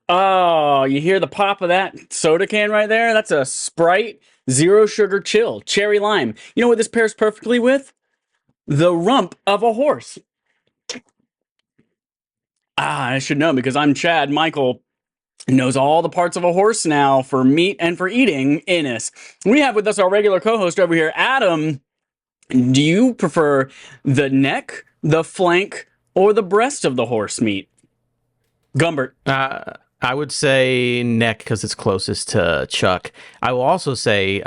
Oh, you hear the pop of that soda can right there? That's a Sprite Zero Sugar Chill, cherry lime. You know what this pairs perfectly with? The rump of a horse. I should know because I'm Chad. Michael knows all the parts of a horse now for meat and for eating. Innis. We have with us our regular co-host over here, Adam. Do you prefer the neck, the flank, or the breast of the horse meat? Gumbert. I would say neck because it's closest to Chuck. I will also say,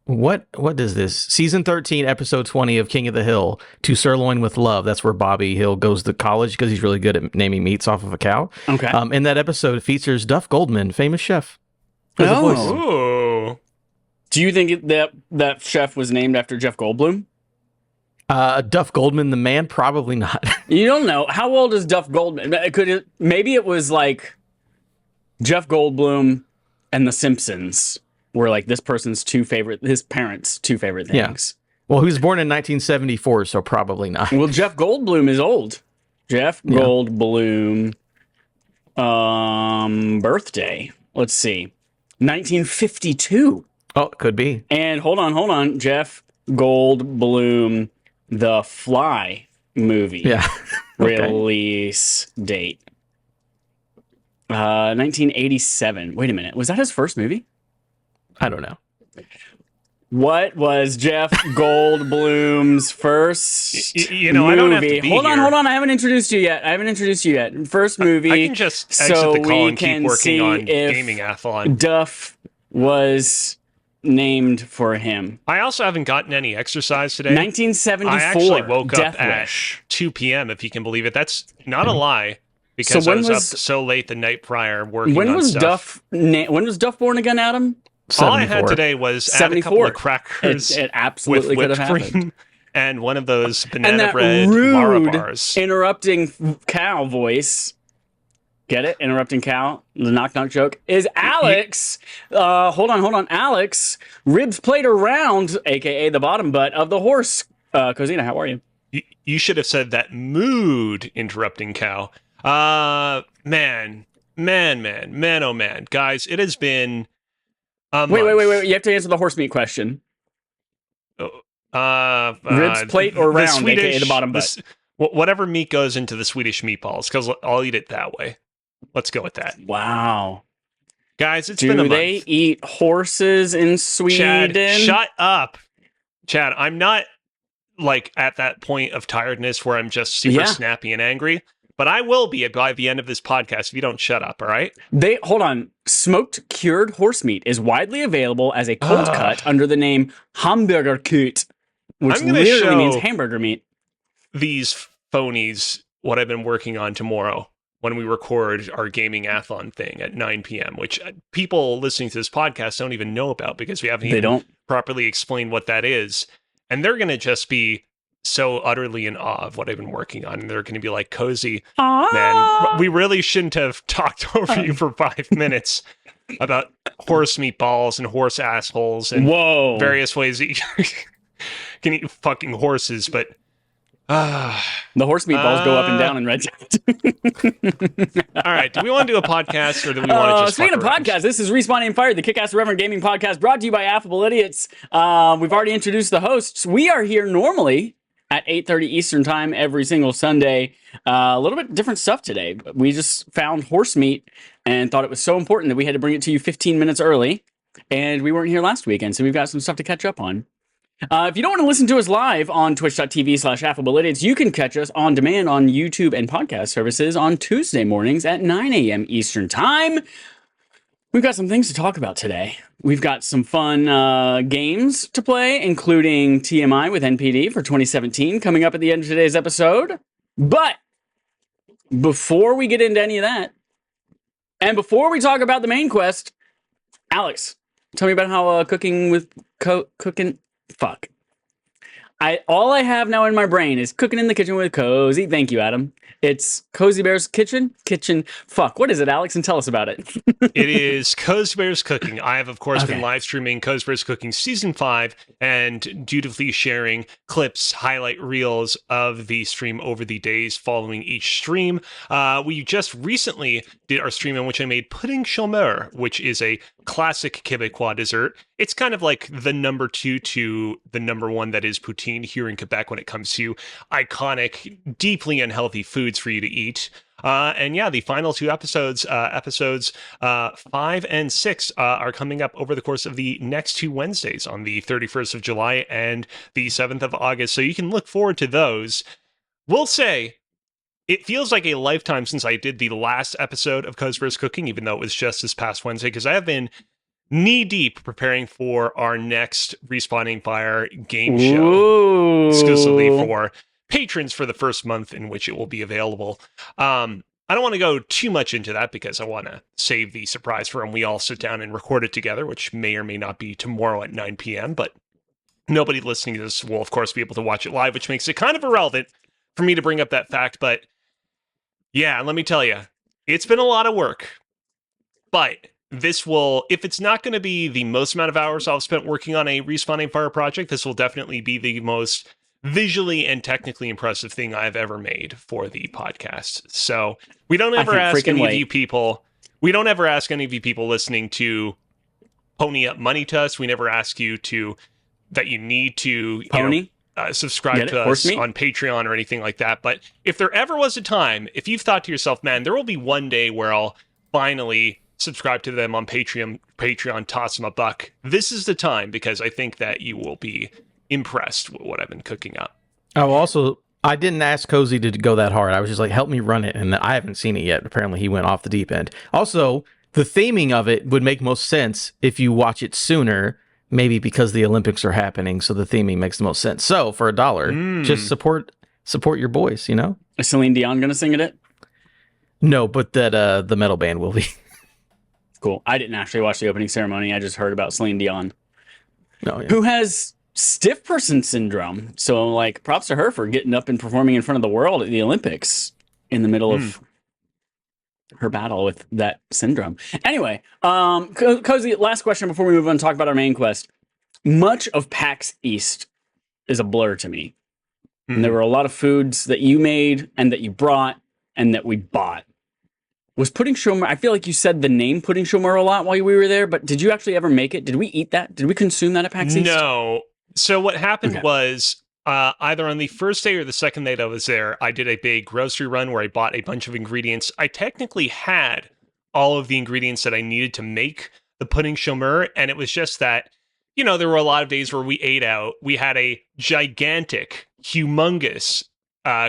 what is this? Season 13, episode 20 of King of the Hill, To Sirloin with Love. That's where Bobby Hill goes to college because he's really good at naming meats off of a cow. Okay. In that episode, it features Duff Goldman, famous chef. Oh. Do you think that chef was named after Jeff Goldblum? Duff Goldman, the man? Probably not. You don't know. How old is Duff Goldman? Maybe it was like Jeff Goldblum and The Simpsons were like his parents' two favorite things. Yeah. Well, he was born in 1974, so probably not. Well, Jeff Goldblum is old. Goldblum, birthday. Let's see. 1952. Oh, could be. And hold on. Jeff Goldblum, The Fly movie. Yeah. Okay. Release date. 1987. Wait a minute. Was that his first movie? I don't know. What was Jeff Goldblum's first movie? I don't have to be Hold here. on. I haven't introduced you yet. First movie. I can just exit so the call we and keep can working see on if Gaming Athlon. Duff was named for him. I also haven't gotten any exercise today. 1974. I actually woke Death up at Wish. 2 p.m., if you can believe it. That's not a lie, because I was up so late the night prior working on stuff. When was Duff born again, Adam? 74. All I had today was add a couple of crackers It absolutely with could have whipped happened. cream and one of those And banana that bread Mara rude bars. interrupting cow voice. Get it? Interrupting cow. The knock knock joke is Alex. Hold on. Alex, ribs played around, aka the bottom butt of the horse. Cosina, how are you? You should have said that mood interrupting cow. Man, oh man. Guys, it has been a Wait. month. You have to answer the horse meat question. Ribs plate or round, aka the bottom butt. Whatever meat goes into the Swedish meatballs, because I'll eat it that way. Let's go with that. Wow. Guys, it's been a month. Do they eat horses in Sweden? Chad, shut up. Chad, I'm not like at that point of tiredness where I'm just super snappy and angry, but I will be by the end of this podcast if you don't shut up, all right? Hold on. Smoked cured horse meat is widely available as a cold cut under the name Hamburgerkut, which literally means hamburger meat. These phonies, what I've been working on tomorrow when we record our Gaming Athlon thing at 9 p.m., which people listening to this podcast don't even know about because we haven't properly explained what that is. And they're going to just be so utterly in awe of what I've been working on. And they're going to be like, Cozy, man, we really shouldn't have talked over you for 5 minutes about horse meatballs and horse assholes and various ways that you can eat fucking horses, but the horse meatballs go up and down in Red Dead. All right, do we want to do a podcast or do we want to just speaking of podcasts, this is Respawn and Fired, the Kick-Ass Irreverent Gaming Podcast brought to you by Affable Idiots. We've already introduced the hosts. We are here normally at 8:30 Eastern Time every single Sunday. A little bit different stuff today. We just found horse meat and thought it was so important that we had to bring it to you 15 minutes early. And we weren't here last weekend, so we've got some stuff to catch up on. If you don't want to listen to us live on twitch.tv/AffableIdiots, you can catch us on demand on YouTube and podcast services on Tuesday mornings at 9 a.m. Eastern Time. We've got some things to talk about today. We've got some fun games to play, including TMI with NPD for 2017 coming up at the end of today's episode. But before we get into any of that, and before we talk about the main quest, Alex, tell me about how cooking with cooking. Fuck. all I have now in my brain is cooking in the kitchen with Cozy. Thank you, Adam. It's Cozy Bear's kitchen. Fuck, what is it, Alex? And tell us about it. It is Cozy Bear's Cooking. I have, of course, been live streaming Cozy Bear's Cooking Season 5 and dutifully sharing clips, highlight reels of the stream over the days following each stream. We just recently did our stream in which I made pudding chômeur, which is a classic Quebecois dessert. It's kind of like the number 2 to the number 1 that is poutine here in Quebec when it comes to iconic, deeply unhealthy foods for you to eat. And yeah, the final 2 episodes 5 and 6, are coming up over the course of the next 2 Wednesdays on the 31st of July and the 7th of August. So you can look forward to those. We'll say, it feels like a lifetime since I did the last episode of Cozy Bear's Cooking, even though it was just this past Wednesday, because I have been knee-deep preparing for our next Respawning Fire game show, exclusively for patrons for the first month in which it will be available. I don't want to go too much into that because I want to save the surprise for when we all sit down and record it together, which may or may not be tomorrow at 9 p.m., but nobody listening to this will, of course, be able to watch it live, which makes it kind of irrelevant for me to bring up that fact. But yeah, let me tell you, it's been a lot of work, but this will, if it's not going to be the most amount of hours I've spent working on a Respawning Fire project, this will definitely be the most visually and technically impressive thing I've ever made for the podcast. So we don't ever ask any of you people, listening to pony up money to us. We never ask you that you need to subscribe to us on Patreon or anything like that. But if there ever was a time, if you've thought to yourself, man, there will be one day where I'll finally subscribe to them on Patreon, toss them a buck, this is the time, because I think that you will be impressed with what I've been cooking up. Oh, also, I didn't ask Cozy to go that hard. I was just like, help me run it, and I haven't seen it yet. Apparently, he went off the deep end. Also, the theming of it would make most sense if you watch it sooner, maybe because the Olympics are happening, so the theming makes the most sense. So, for $1, just support your boys, you know? Is Celine Dion going to sing at it? No, but that the metal band will be. Cool. I didn't actually watch the opening ceremony. I just heard about Celine Dion, yeah. Who has stiff person syndrome. So, like, props to her for getting up and performing in front of the world at the Olympics in the middle of her battle with that syndrome. Anyway, Cozy, last question before we move on and talk about our main quest. Much of PAX East is a blur to me. And there were a lot of foods that you made and that you brought and that we bought. Was pudding chômeur, I feel like you said the name pudding chômeur a lot while we were there, but did you actually ever make it? Did we eat that? Did we consume that at PAX East? No. So what happened was either on the first day or the second day that I was there, I did a big grocery run where I bought a bunch of ingredients. I technically had all of the ingredients that I needed to make the pudding chômeur, and it was just that, you know, there were a lot of days where we ate out. We had a gigantic, humongous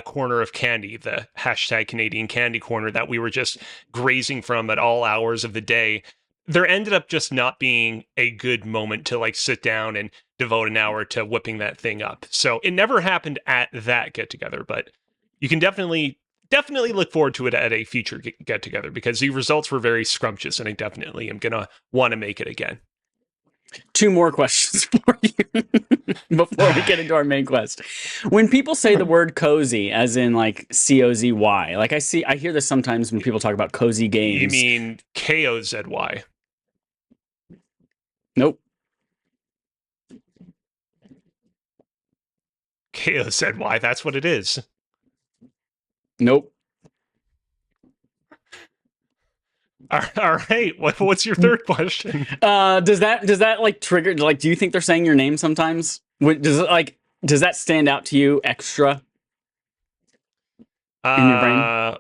corner of candy, the hashtag Canadian Candy Corner, that we were just grazing from at all hours of the day. There ended up just not being a good moment to like sit down and devote an hour to whipping that thing up. So it never happened at that get together, but you can definitely look forward to it at a future get together, because the results were very scrumptious, and I definitely am gonna want to make it again. 2 more questions for you before we get into our main quest. When people say the word cozy, as in like C-O-Z-Y, like I hear this sometimes when people talk about cozy games. You mean K-O-Z-Y? Nope. K-O-Z-Y, that's what it is. Nope. All right. What's your third question? Does that like trigger? Like, do you think they're saying your name sometimes? Does that stand out to you extra in your brain?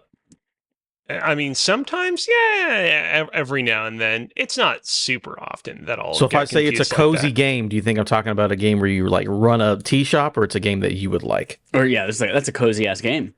I mean, sometimes, yeah. Every now and then, it's not super often that I'll. So if I say it's a cozy game, do you think I'm talking about a game where you like run a tea shop, or it's a game that you would like? Or yeah, that's a cozy ass game.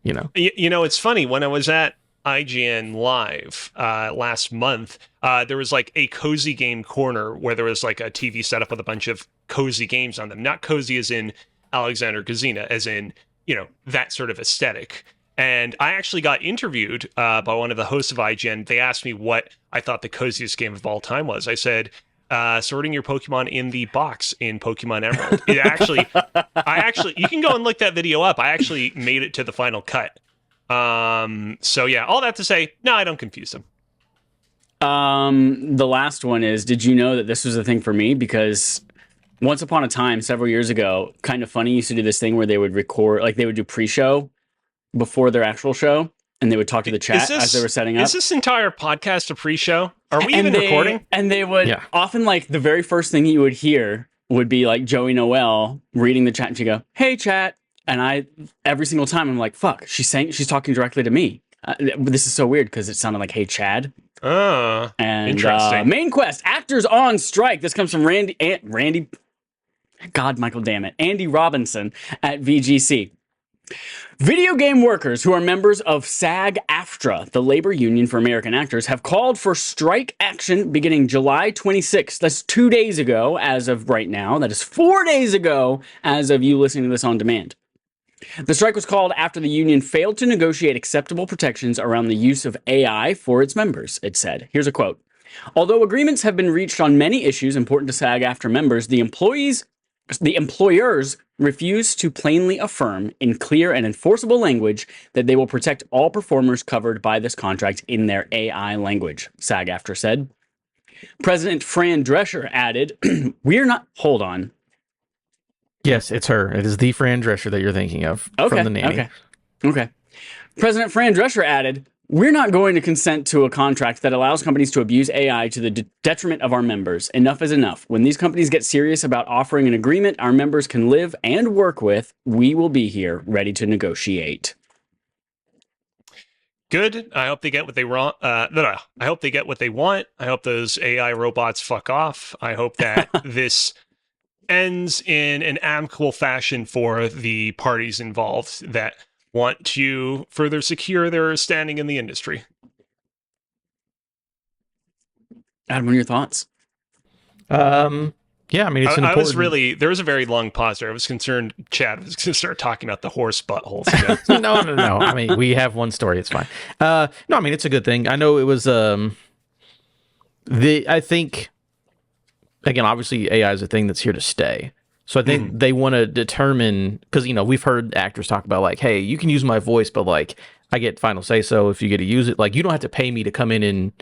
You know. You know, it's funny, when I was at IGN Live last month, there was like a cozy game corner where there was like a TV setup with a bunch of cozy games on them. Not cozy as in Alexander Gazina, as in, you know, that sort of aesthetic. And I actually got interviewed by one of the hosts of IGN. They asked me what I thought the coziest game of all time was. I said, sorting your Pokemon in the box in Pokemon Emerald. You can go and look that video up. I actually made it to the final cut. So yeah, all that to say, no, I don't confuse them. The last one is, did you know that this was a thing for me? Because once upon a time, several years ago, Kind of Funny used to do this thing where they would record, like they would do pre-show before their actual show, and they would talk to the chat as they were setting up. Is this entire podcast a pre-show? Are we even recording? And they would often, like, the very first thing you would hear would be like Joey Noelle reading the chat, and she'd go, "Hey, chat." And every single time, I'm like, fuck, she's talking directly to me. This is so weird because it sounded like, "Hey, Chad." And interesting. Main quest, actors on strike. This comes from Randy, God, Michael, damn it, Andy Robinson at VGC. Video game workers who are members of SAG-AFTRA, the labor union for American actors, have called for strike action beginning July 26th. That's 2 days ago as of right now. That is 4 days ago as of you listening to this on demand. The strike was called after the union failed to negotiate acceptable protections around the use of AI for its members, it said. Here's a quote. Although agreements have been reached on many issues important to SAG-AFTRA members, the employers refuse to plainly affirm in clear and enforceable language that they will protect all performers covered by this contract in their AI language, SAG-AFTRA said. President Fran Drescher added, "We're not..." Hold on. Yes, it's her. It is the Fran Drescher that you're thinking of from the name. Okay. President Fran Drescher added, "We're not going to consent to a contract that allows companies to abuse AI to the detriment of our members. Enough is enough. When these companies get serious about offering an agreement our members can live and work with, we will be here ready to negotiate." Good. I hope they get what they want. I hope they get what they want. I hope those AI robots fuck off. I hope that this ends in an amicable fashion for the parties involved that want to further secure their standing in the industry. Adam, what are your thoughts? Yeah, I mean, it's important. There was a very long pause there. I was concerned Chad was going to start talking about the horse buttholes again. No. I mean, we have one story. It's fine. No, I mean, it's a good thing. I know it was, I think, again, obviously AI is a thing that's here to stay. So I think they want to determine, because, we've heard actors talk about like, hey, you can use my voice, but like I get final say so if you get to use it. Like you don't have to pay me to come in and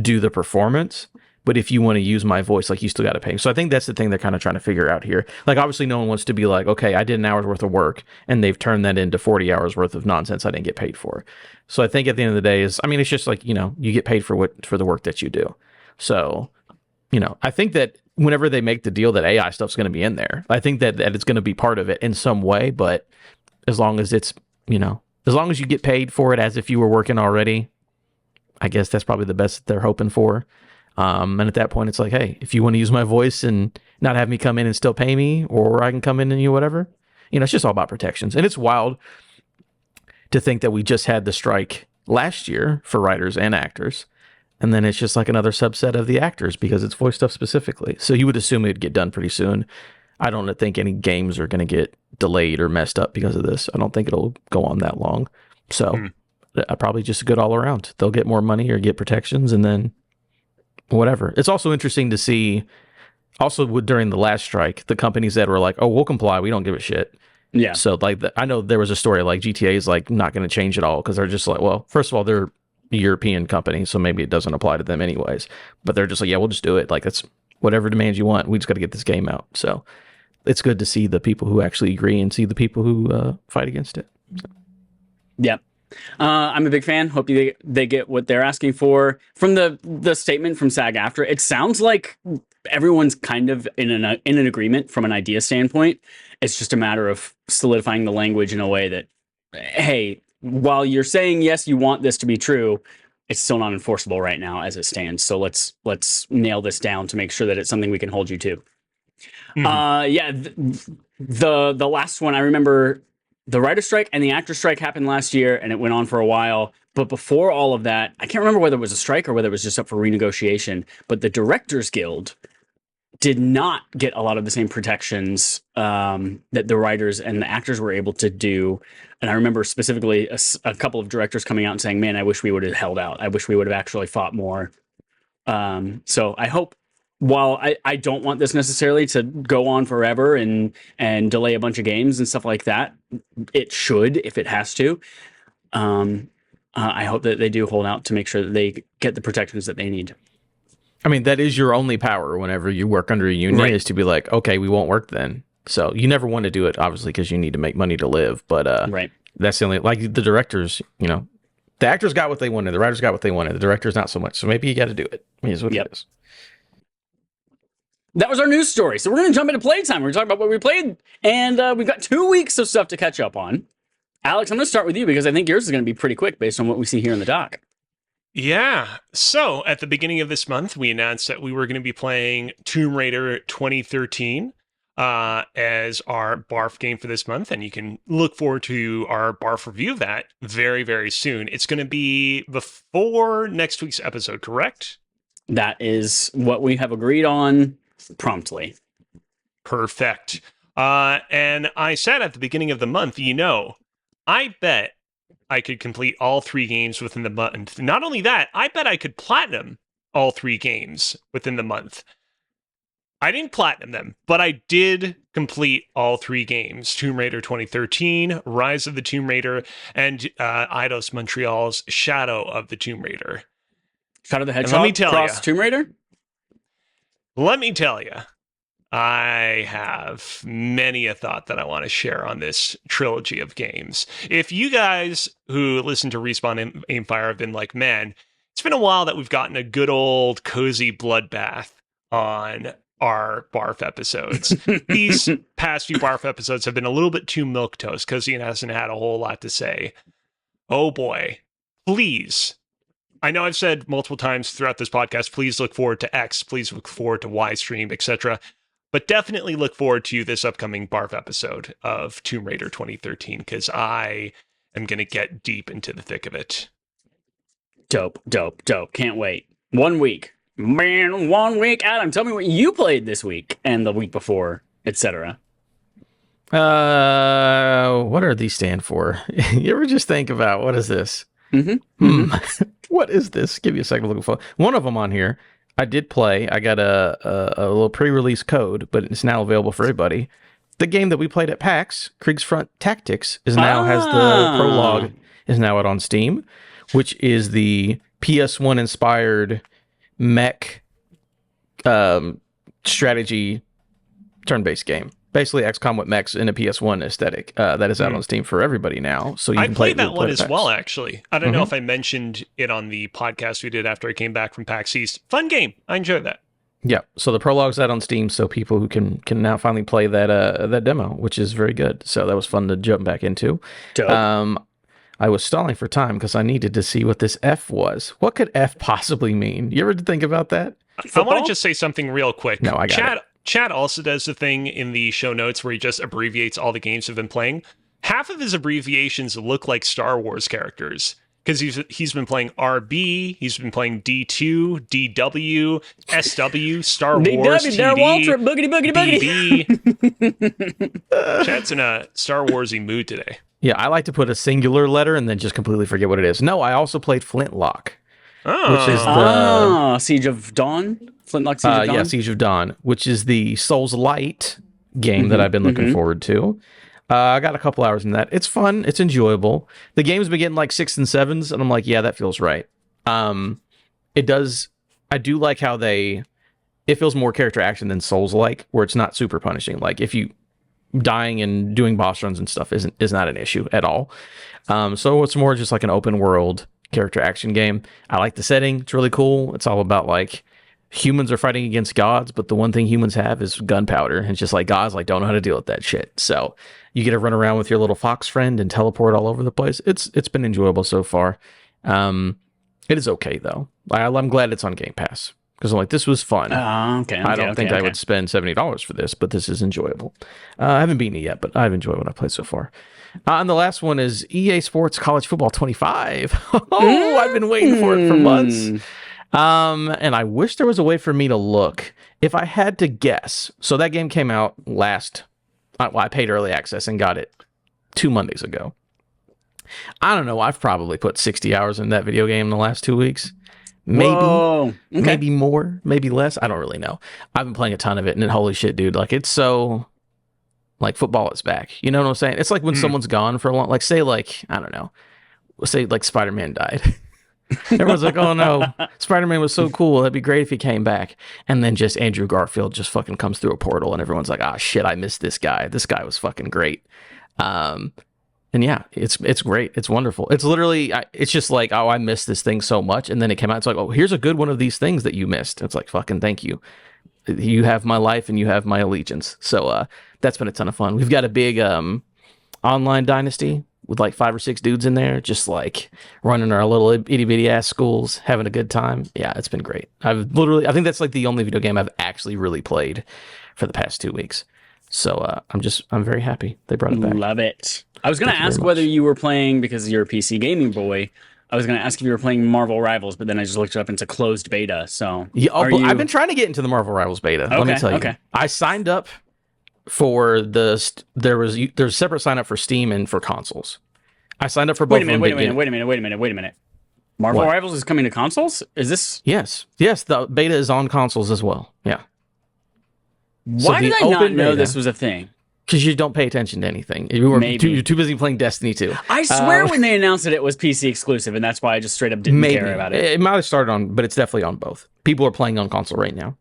do the performance. But if you want to use my voice, like you still got to pay me. So I think that's the thing they're kind of trying to figure out here. Like obviously no one wants to be like, okay, I did an hour's worth of work and they've turned that into 40 hours worth of nonsense I didn't get paid for. So I think at the end of the day it's just like, you get paid for the work that you do. So, I think that whenever they make the deal that AI stuff's going to be in there, I think that it's going to be part of it in some way. But as long as it's, as long as you get paid for it as if you were working already, I guess that's probably the best that they're hoping for. And at that point, it's like, hey, if you want to use my voice and not have me come in and still pay me, or I can come in and whatever, it's just all about protections. And it's wild to think that we just had the strike last year for writers and actors. And then it's just like another subset of the actors because it's voice stuff specifically. So you would assume it'd get done pretty soon. I don't think any games are going to get delayed or messed up because of this. I don't think it'll go on that long. So probably just good all around. They'll get more money or get protections and then whatever. It's also interesting to see during the last strike, the companies that were like, oh, we'll comply. We don't give a shit. Yeah. So like, I know there was a story like GTA is like not going to change at all because they're just like, well, first of all, they're a European company, so maybe it doesn't apply to them anyways. But they're just like, yeah, we'll just do it. Like that's whatever demands you want. We just got to get this game out. So it's good to see the people who actually agree and see the people who fight against it. So. Yep. I'm a big fan. Hope they get what they're asking for. From the statement from SAG-AFTRA, it sounds like everyone's kind of in an agreement from an idea standpoint. It's just a matter of solidifying the language in a way that, hey, while you're saying yes, you want this to be true, it's still not enforceable right now as it stands. So let's nail this down to make sure that it's something we can hold you to. The last one I remember. The writer strike and the actor strike happened last year, and it went on for a while. But before all of that, I can't remember whether it was a strike or whether it was just up for renegotiation. But the Directors Guild did not get a lot of the same protections that the writers and the actors were able to do. And I remember specifically a couple of directors coming out and saying, man, I wish we would have held out. I wish we would have actually fought more. So I hope while I don't want this necessarily to go on forever and delay a bunch of games and stuff like that, it should if it has to. I hope that they do hold out to make sure that they get the protections that they need. I mean, that is your only power whenever you work under a union, Right. is to be like, okay, we won't work then. So you never want to do it, obviously, because you need to make money to live. But Right. that's the only, like the directors, the actors got what they wanted, the writers got what they wanted, the directors not so much. So maybe you got to do it. I mean, it's what it is. That was our news story. So we're going to jump into playtime. We're going to talk about what we played, and we've got 2 weeks of stuff to catch up on. Alex, I'm going to start with you because I think yours is going to be pretty quick based on what we see here in the doc. Yeah. So at the beginning of this month, we announced that we were going to be playing Tomb Raider 2013 as our BARF game for this month. And you can look forward to our BARF review of that very, very soon. It's going to be before next week's episode, correct? That is what we have agreed on promptly. Perfect. And I said at the beginning of the month, I bet I could complete all 3 games within the month. Not only that, I bet I could platinum all 3 games within the month. I didn't platinum them, but I did complete all 3 games. Tomb Raider 2013, Rise of the Tomb Raider, and Eidos Montreal's Shadow of the Tomb Raider. Shadow the Hedgehog cross Tomb Raider? Let me tell you, I have many a thought that I want to share on this trilogy of games. If you guys who listen to Respawn Aimfire have been like, man, it's been a while that we've gotten a good old cozy bloodbath on our BARF episodes. These past few BARF episodes have been a little bit too milquetoast. Cozy hasn't had a whole lot to say. Oh boy, please. I know I've said multiple times throughout this podcast, please look forward to X, please look forward to Y stream, etc. But definitely look forward to this upcoming BARF episode of Tomb Raider 2013, because I am going to get deep into the thick of it. Dope. Can't wait. 1 week. Man, 1 week. Adam, tell me what you played this week and the week before, etc. What are these stand for? You ever just think about, what is this? What is this? Give you a second to look for one of them on here. I did play. I got a little pre-release code, but it's now available for everybody. The game that we played at PAX, Kriegsfront Tactics, has the prologue is now out on Steam, which is the PS1 inspired mech strategy turn-based game. Basically, XCOM with mechs in a PS1 aesthetic. That is out on Steam for everybody now. So you can play that one as well, actually. I don't know if I mentioned it on the podcast we did after I came back from PAX East. Fun game. I enjoyed that. Yeah. So the prologue's out on Steam, so people who can now finally play that demo, which is very good. So that was fun to jump back into. Dope. I was stalling for time because I needed to see what this F was. What could F possibly mean? You ever think about that? Football? I want to just say something real quick. No, I got it. Chad also does the thing in the show notes where he just abbreviates all the games he's been playing. Half of his abbreviations look like Star Wars characters because he's been playing RB, he's been playing D2, DW, SW, Star Wars, TD, Walter, boogity. Chad's in a Star Warsy mood today. Yeah, I like to put a singular letter and then just completely forget what it is. No, I also played Flintlock. Which is the Siege of Dawn? Flintlock Siege of Dawn? Yeah, Siege of Dawn, which is the Souls-light game that I've been looking forward to. I got a couple hours in that. It's fun. It's enjoyable. The game's been getting like 6s and 7s, and I'm like, yeah, that feels right. It does. I do like how it feels more character action than Souls-like, where it's not super punishing. Like if you dying and doing boss runs and stuff is not an issue at all. So it's more just like an open world character action game. I like the setting. It's really cool. It's all about like humans are fighting against gods, but the one thing humans have is gunpowder. And it's just like gods like don't know how to deal with that shit. So you get to run around with your little fox friend and teleport all over the place. It's been enjoyable so far. It is okay though. I'm glad it's on Game Pass because I'm like, this was fun. I don't think I would spend $70 for this, but this is enjoyable. I haven't beaten it yet, but I've enjoyed what I've played so far. And the last one is EA Sports College Football 25. I've been waiting for it for months. And I wish there was a way for me to look. If I had to guess, so that game came out I paid early access and got it 2 Mondays ago. I don't know. I've probably put 60 hours in that video game in the last 2 weeks. Whoa. Okay. maybe more, maybe less. I don't really know. I've been playing a ton of it, and holy shit, dude! Like it's so like football is back. You know what I'm saying? It's like when someone's gone for a long, like say like I don't know, say like Spider-Man died. Everyone's like, oh no, Spider-Man was so cool. That'd be great if he came back. And then just Andrew Garfield just fucking comes through a portal, and everyone's like, ah, shit, I missed this guy. This guy was fucking great. And yeah, it's great. It's wonderful. It's literally, it's just like, oh, I missed this thing so much. And then it came out. It's like, oh, here's a good one of these things that you missed. It's like, fucking thank you. You have my life and you have my allegiance. So that's been a ton of fun. We've got a big online dynasty with like 5 or 6 dudes in there, just like running our little itty bitty ass schools, having a good time. Yeah, it's been great. I think that's like the only video game I've actually really played for the past 2 weeks. So I'm very happy they brought it back. Love it. I was going to ask whether you were playing, because you're a PC gaming boy, I was going to ask if you were playing Marvel Rivals, but then I just looked it up into closed beta. So yeah, I've been trying to get into the Marvel Rivals beta. Okay, let me tell you. Okay. I signed up for there's separate sign up for Steam and for consoles. I signed up for both. Wait a minute. Marvel Rivals is coming to consoles? Is this? Yes. The beta is on consoles as well. Yeah. Why did I not know this was a thing? Because you don't pay attention to anything. You're too busy playing Destiny 2. I swear when they announced it was PC exclusive, and that's why I just straight up didn't care about it. It might have started on, but it's definitely on both. People are playing on console right now.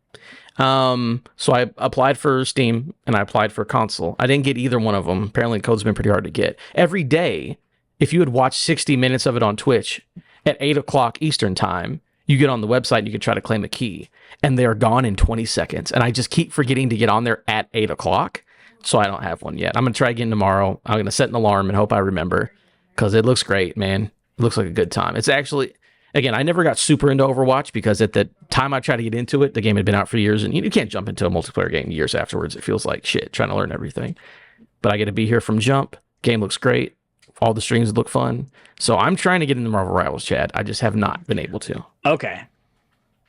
So I applied for Steam and I applied for console. I didn't get either one of them. Apparently the code's been pretty hard to get. Every day, if you had watched 60 minutes of it on Twitch at 8 o'clock Eastern time, you get on the website and you can try to claim a key, and they are gone in 20 seconds. And I just keep forgetting to get on there at 8 o'clock. So I don't have one yet. I'm going to try again tomorrow. I'm going to set an alarm and hope I remember, because it looks great, man. It looks like a good time. It's actually, again, I never got super into Overwatch because at the time I tried to get into it, the game had been out for years, and you can't jump into a multiplayer game years afterwards. It feels like shit trying to learn everything. But I get to be here from jump. Game looks great. All the streams look fun. So I'm trying to get into Marvel Rivals, Chad. I just have not been able to. Okay.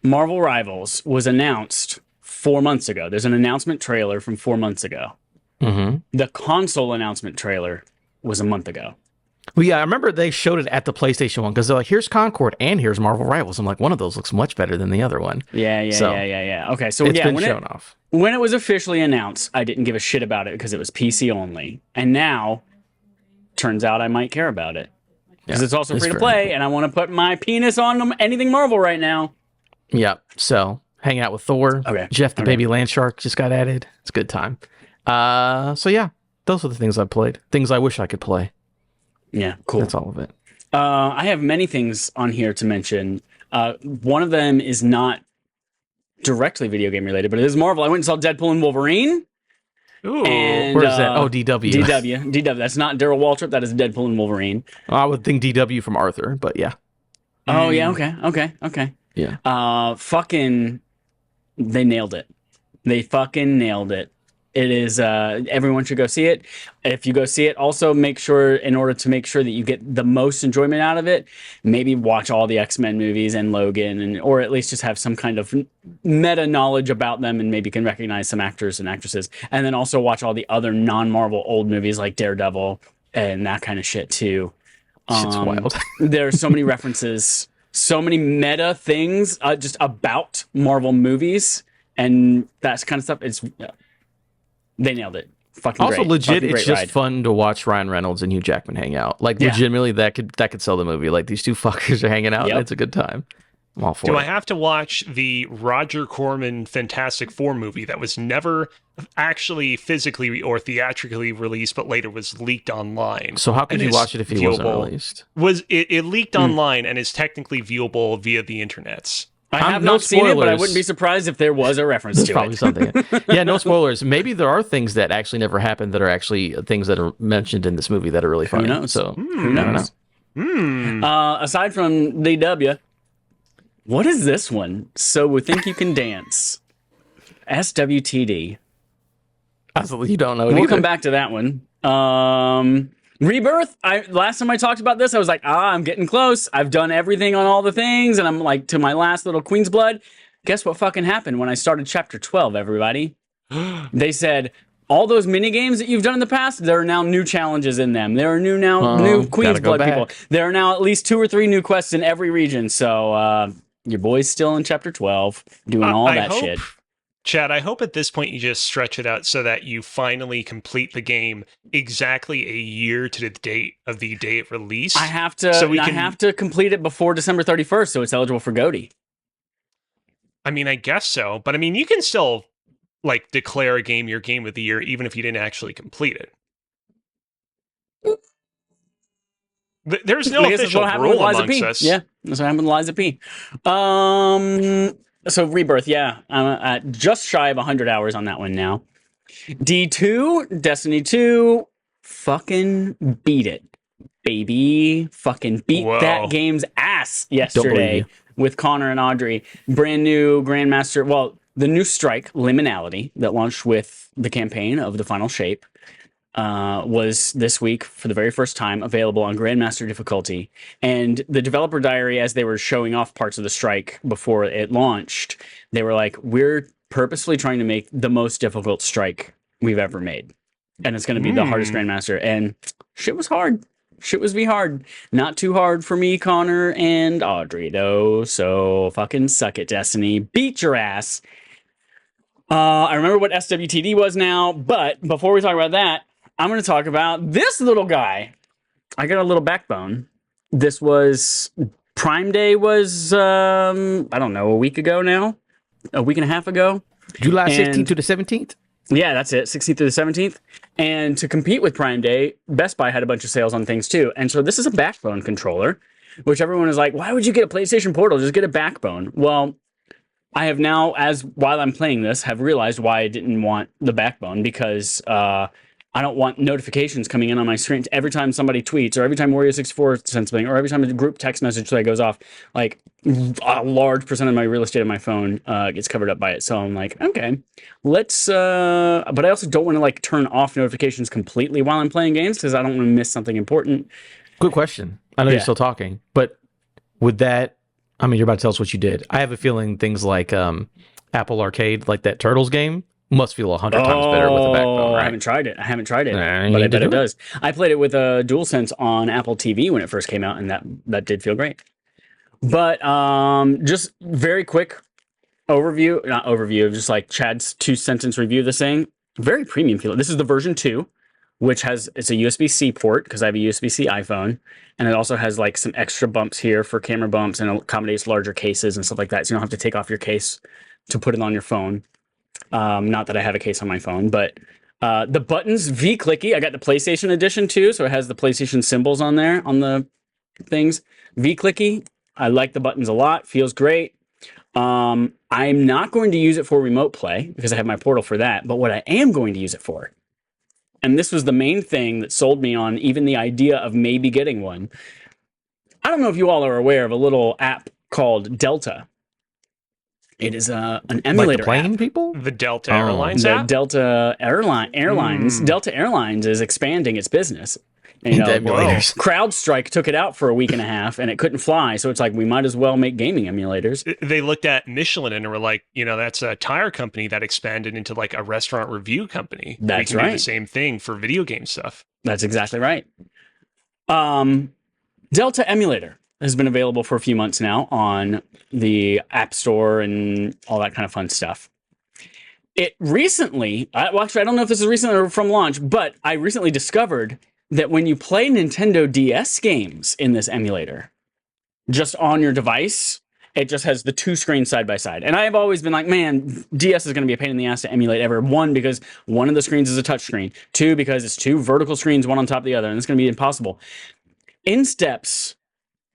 Marvel Rivals was announced 4 months ago. There's an announcement trailer from 4 months ago. Mm-hmm. The console announcement trailer was a month ago. Well, yeah, I remember they showed it at the PlayStation one because they're like, here's Concord and here's Marvel Rivals. I'm like, one of those looks much better than the other one. Yeah. Okay, so it's been shown off. When it was officially announced, I didn't give a shit about it because it was PC only. And now, turns out I might care about it. Because it's also free to play, and I want to put my penis on anything Marvel right now. Yep, so hang out with Thor. Okay. Jeff the Baby Land Shark just got added. It's a good time. So yeah, those are the things I've played. Things I wish I could play. Yeah, cool. That's all of it. I have many things on here to mention. One of them is not directly video game related, but it is Marvel. I went and saw Deadpool and Wolverine. Ooh. And, where's that? Oh, DW. DW. That's not Daryl Waltrip. That is Deadpool and Wolverine. I would think DW from Arthur, but yeah. Oh, yeah. Okay. Yeah. Fucking, they nailed it. They fucking nailed it. It is, everyone should go see it. If you go see it, also make sure, in order to make sure that you get the most enjoyment out of it, maybe watch all the X-Men movies and Logan, or at least just have some kind of meta knowledge about them, and maybe can recognize some actors and actresses. And then also watch all the other non-Marvel old movies like Daredevil and that kind of shit too. Shit's wild. There are so many references, so many meta things just about Marvel movies and that kind of stuff. It's they nailed it. Fucking also, great. legit, Fucking it's just fun to watch Ryan Reynolds and Hugh Jackman hang out. Like, legitimately, that could sell the movie. Like, these two fuckers are hanging out, and it's a good time. I'm all for it. Do I have to watch the Roger Corman Fantastic Four movie that was never actually physically or theatrically released, but later was leaked online? So how could you watch it if it wasn't released? It leaked online and is technically viewable via the internets. I have not seen it, but I wouldn't be surprised if there was a reference to probably it. Something. Yeah, no spoilers. Maybe there are things that actually never happened that are actually things that are mentioned in this movie that are really funny. Who knows? So, who knows? Aside from DW, what is this one? So we think you can dance. SWTD. You don't know. We'll come back to that one. Rebirth. Last time I talked about this, I was like, I'm getting close. I've done everything on all the things, and I'm like to my last little Queen's Blood. Guess what fucking happened when I started chapter 12, everybody? They said, all those mini games that you've done in the past, there are now new challenges in them. There are new Queen's Blood people. There are now at least 2 or 3 new quests in every region. So, Your boy's still in chapter 12, doing all that shit. Chad, I hope at this point you just stretch it out so that you finally complete the game exactly a year to the date of the day it released. I have to complete it before December 31st, so it's eligible for GOTY. I mean, I guess so, but I mean, you can still like declare a game your game of the year even if you didn't actually complete it. There's no official rule amongst us. Yeah, that's what happened with Liza P. So Rebirth, yeah, I'm at just shy of 100 hours on that one now. D2, Destiny 2, fucking beat it, baby. Fucking beat that game's ass yesterday with Connor and Audrey. Brand new Grandmaster, well, the new strike, Liminality, that launched with the campaign of the Final Shape, was this week for the very first time available on Grandmaster difficulty. And the developer diary, as they were showing off parts of the strike before it launched, they were like, we're purposefully trying to make the most difficult strike we've ever made. And it's going to be the hardest Grandmaster. And shit was hard. Shit was hard. Not too hard for me, Connor and Audrey, though. So fucking suck it, Destiny. Beat your ass. I remember what SWTD was now, but before we talk about that, I'm going to talk about this little guy. I got a little backbone. This was Prime Day was, I don't know, a week ago now? A week and a half ago? July 16th to the 17th? Yeah, that's it. 16th through the 17th. And to compete with Prime Day, Best Buy had a bunch of sales on things too. And so this is a backbone controller, which everyone is like, why would you get a PlayStation Portal? Just get a backbone. Well, I have now, while I'm playing this, have realized why I didn't want the backbone, because I don't want notifications coming in on my screen every time somebody tweets, or every time Wario64 sends something, or every time a group text message that goes off. Like, a large percent of my real estate on my phone gets covered up by it. So I'm like, okay, let's. But I also don't want to like turn off notifications completely while I'm playing games, because I don't want to miss something important. Good question. I know you're still talking, but would that? I mean, you're about to tell us what you did. I have a feeling things like Apple Arcade, like that Turtles game, must feel 100 times better with a backbone, right? I haven't tried it, but I bet it does. I played it with a DualSense on Apple TV when it first came out, and that did feel great. But just very quick overview, just like Chad's 2-sentence review of this thing. Very premium feel. This is the version 2, which it's a USB-C port, because I have a USB-C iPhone, and it also has like some extra bumps here for camera bumps, and accommodates larger cases and stuff like that, so you don't have to take off your case to put it on your phone. Not that I have a case on my phone, but the buttons, V-clicky. I got the PlayStation edition too, so it has the PlayStation symbols on there on the things. V-clicky. I like the buttons a lot. Feels great. I'm not going to use it for remote play because I have my Portal for that, but what I am going to use it for, and this was the main thing that sold me on even the idea of maybe getting one. I don't know if you all are aware of a little app called Delta. It is an emulator like the plane app. People? The Delta Airlines app? Delta Airlines. Delta Airlines is expanding its business. And, CrowdStrike took it out for a week and a half, and it couldn't fly. So it's like, we might as well make gaming emulators. They looked at Michelin and were like, that's a tire company that expanded into like a restaurant review company. That's we can right. do the same thing for video game stuff. That's exactly right. Delta Emulator has been available for a few months now on the App Store and all that kind of fun stuff. It recently, actually, I don't know if this is recent or from launch, but I recently discovered that when you play Nintendo DS games in this emulator, just on your device, it just has the two screens side by side. And I've always been like, man, DS is going to be a pain in the ass to emulate ever. One, because one of the screens is a touch screen. Two, because it's two vertical screens, one on top of the other, and it's going to be impossible. In steps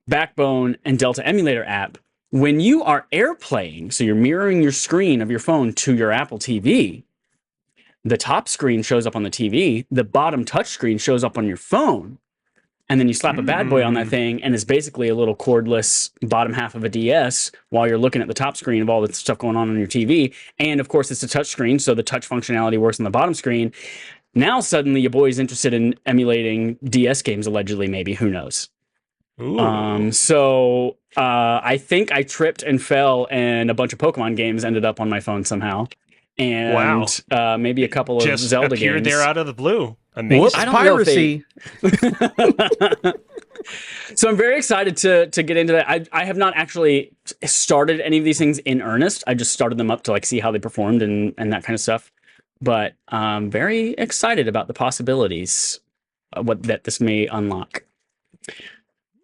Backbone and Delta Emulator app, when you are AirPlaying, so you're mirroring your screen of your phone to your Apple TV, the top screen shows up on the TV, the bottom touch screen shows up on your phone, and then you slap a bad boy on that thing, and it's basically a little cordless bottom half of a DS while you're looking at the top screen of all the stuff going on your TV. And of course, it's a touch screen, so the touch functionality works on the bottom screen. Now suddenly your boy's interested in emulating DS games, allegedly, maybe, who knows. So I think I tripped and fell, and a bunch of Pokemon games ended up on my phone somehow. And maybe a couple of just Zelda appeared games. there out of the blue. Amazing. Whoops, piracy. So I'm very excited to get into that. I have not actually started any of these things in earnest. I just started them up to like see how they performed and that kind of stuff. But I'm very excited about the possibilities that this may unlock.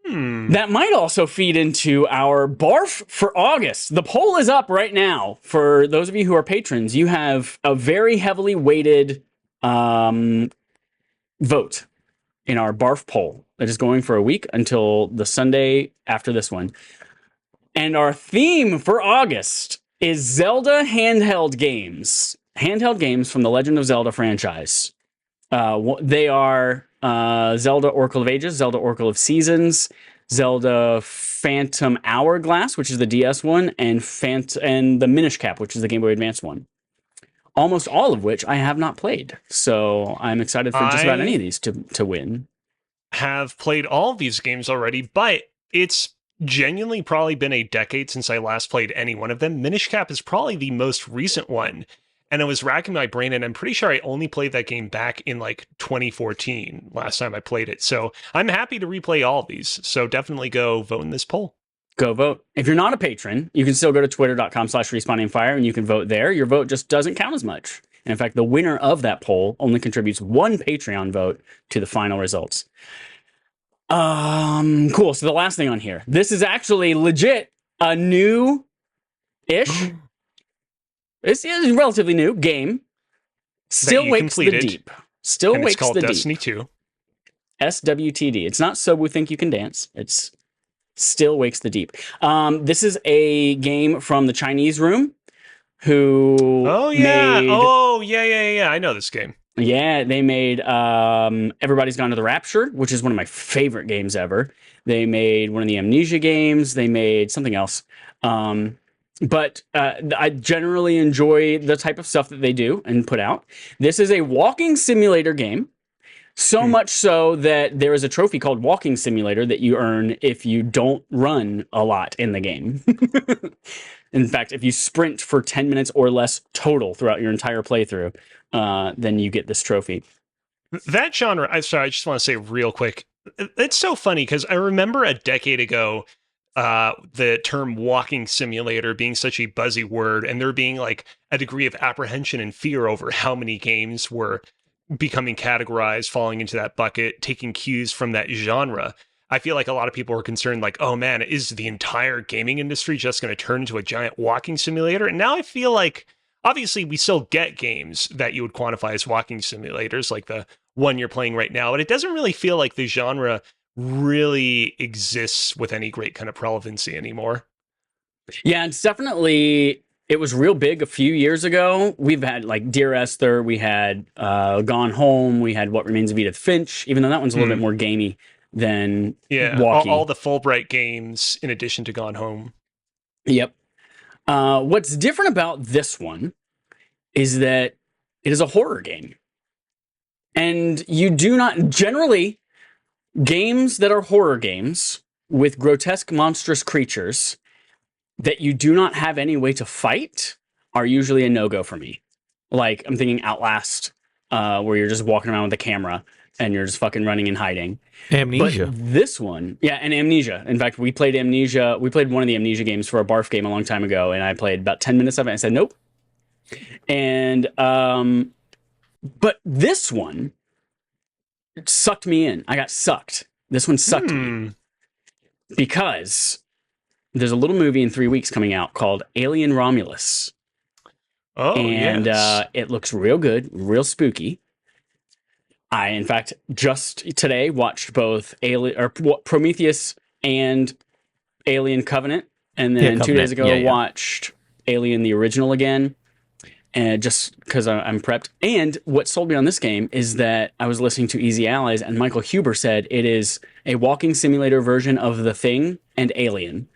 That might also feed into our barf for August. The poll is up right now. For those of you who are patrons, you have a very heavily weighted vote in our barf poll that is going for a week until the Sunday after this one. And our theme for August is Zelda handheld games. Handheld games from the Legend of Zelda franchise. They are Zelda Oracle of Ages, Zelda Oracle of Seasons, Zelda Phantom Hourglass, which is the DS one, and the Minish Cap, which is the Game Boy Advance one. Almost all of which I have not played. So I'm excited for just about any of these to win. Have played all of these games already, but it's genuinely probably been a decade since I last played any one of them. Minish Cap is probably the most recent one. And I was racking my brain, and I'm pretty sure I only played that game back in like 2014, last time I played it. So I'm happy to replay all of these. So definitely go vote in this poll. Go vote. If you're not a patron, you can still go to twitter.com/respawningfire and you can vote there. Your vote just doesn't count as much. And in fact, the winner of that poll only contributes one Patreon vote to the final results. Cool. So the last thing on here, this is actually legit a new-ish. It's a relatively new game. Still wakes the deep. Still wakes the deep. It's called Destiny 2. SWTD. It's not So We Think You Can Dance. It's Still Wakes the Deep. This is a game from the Chinese Room, who yeah. I know this game. Yeah, they made Everybody's Gone to the Rapture, which is one of my favorite games ever. They made one of the Amnesia games. They made something else. But I generally enjoy the type of stuff that they do and put out. This is a walking simulator game. So much so that there is a trophy called Walking Simulator that you earn if you don't run a lot in the game. In fact, if you sprint for 10 minutes or less total throughout your entire playthrough, then you get this trophy. That genre, I just want to say real quick, it's so funny because I remember a decade ago, the term walking simulator being such a buzzy word, and there being like a degree of apprehension and fear over how many games were becoming categorized, falling into that bucket, taking cues from that genre. I feel like a lot of people were concerned, like, oh man, is the entire gaming industry just going to turn into a giant walking simulator? And now I feel like, obviously, we still get games that you would quantify as walking simulators, like the one you're playing right now, but it doesn't really feel like the genre really exists with any great kind of relevancy anymore. Yeah, it's definitely, it was real big a few years ago. We've had like Dear Esther, we had Gone Home, we had What Remains of Edith Finch, even though that one's a little bit more gamey than walking. All the Fulbright games in addition to Gone Home. Yep. What's different about this one is that it is a horror game. And you do not, generally, games that are horror games with grotesque, monstrous creatures that you do not have any way to fight are usually a no-go for me. Like, I'm thinking Outlast, where you're just walking around with a camera and you're just fucking running and hiding. Amnesia. But this one, and Amnesia. In fact, we played Amnesia. We played one of the Amnesia games for a barf game a long time ago, and I played about 10 minutes of it and I said, nope. And, but this one sucked me in. I got sucked. This one sucked me. Because there's a little movie in 3 weeks coming out called Alien Romulus. Oh, and yes. It looks real good, real spooky. I, in fact, just today watched both Prometheus and Alien Covenant, and then 2 days ago watched Alien the Original again, and just because I'm prepped. And what sold me on this game is that I was listening to Easy Allies, and Michael Huber said it is a walking simulator version of The Thing and Alien.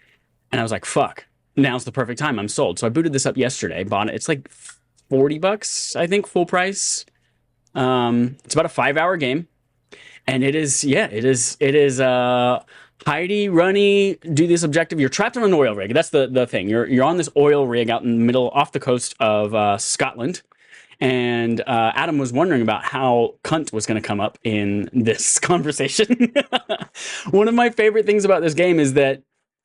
And I was like, fuck, now's the perfect time. I'm sold. So I booted this up yesterday, bought it. It's like $40, I think, full price. It's about a 5-hour game. And it is Heidi, runny, do this objective. You're trapped on an oil rig. That's the thing. You're on this oil rig out in the middle, off the coast of Scotland. And Adam was wondering about how cunt was going to come up in this conversation. One of my favorite things about this game is that